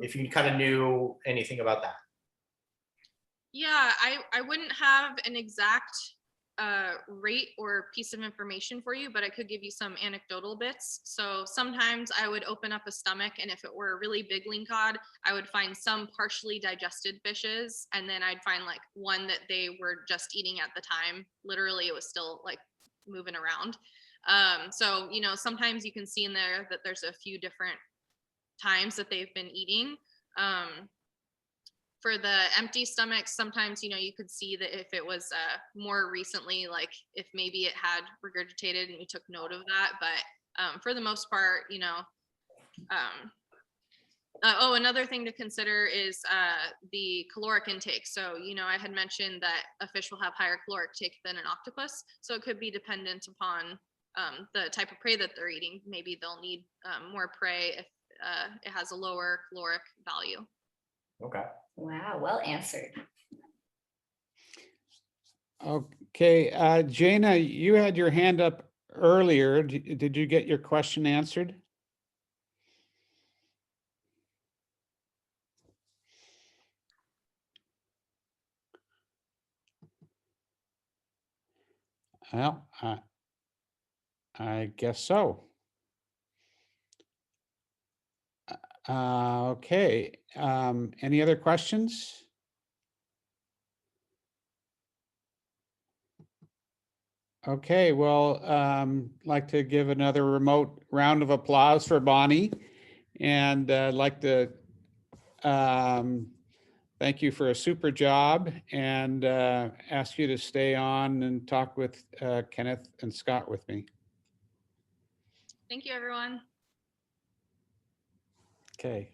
If you kind of knew anything about that. Yeah, I wouldn't have an exact rate or piece of information for you, but I could give you some anecdotal bits. So sometimes I would open up a stomach, and if it were a really big lingcod, I would find some partially digested fishes, and then I'd find like one that they were just eating at the time. Literally, it was still like moving around. So sometimes you can see in there that there's a few different times that they've been eating. For the empty stomachs, sometimes, you could see that if it was more recently, like if maybe it had regurgitated and we took note of that, but for the most part, oh, another thing to consider is the caloric intake. So, I had mentioned that a fish will have higher caloric intake than an octopus. So it could be dependent upon the type of prey that they're eating. Maybe they'll need more prey if it has a lower caloric value. Okay. Wow, well answered. Okay, Jana, you had your hand up earlier. Did you get your question answered? Well, I guess so. Okay, any other questions? Okay, well, like to give another remote round of applause for Bonnie, and I'd like to thank you for a super job, and ask you to stay on and talk with Kenneth and Scott with me. Thank you, everyone. Okay.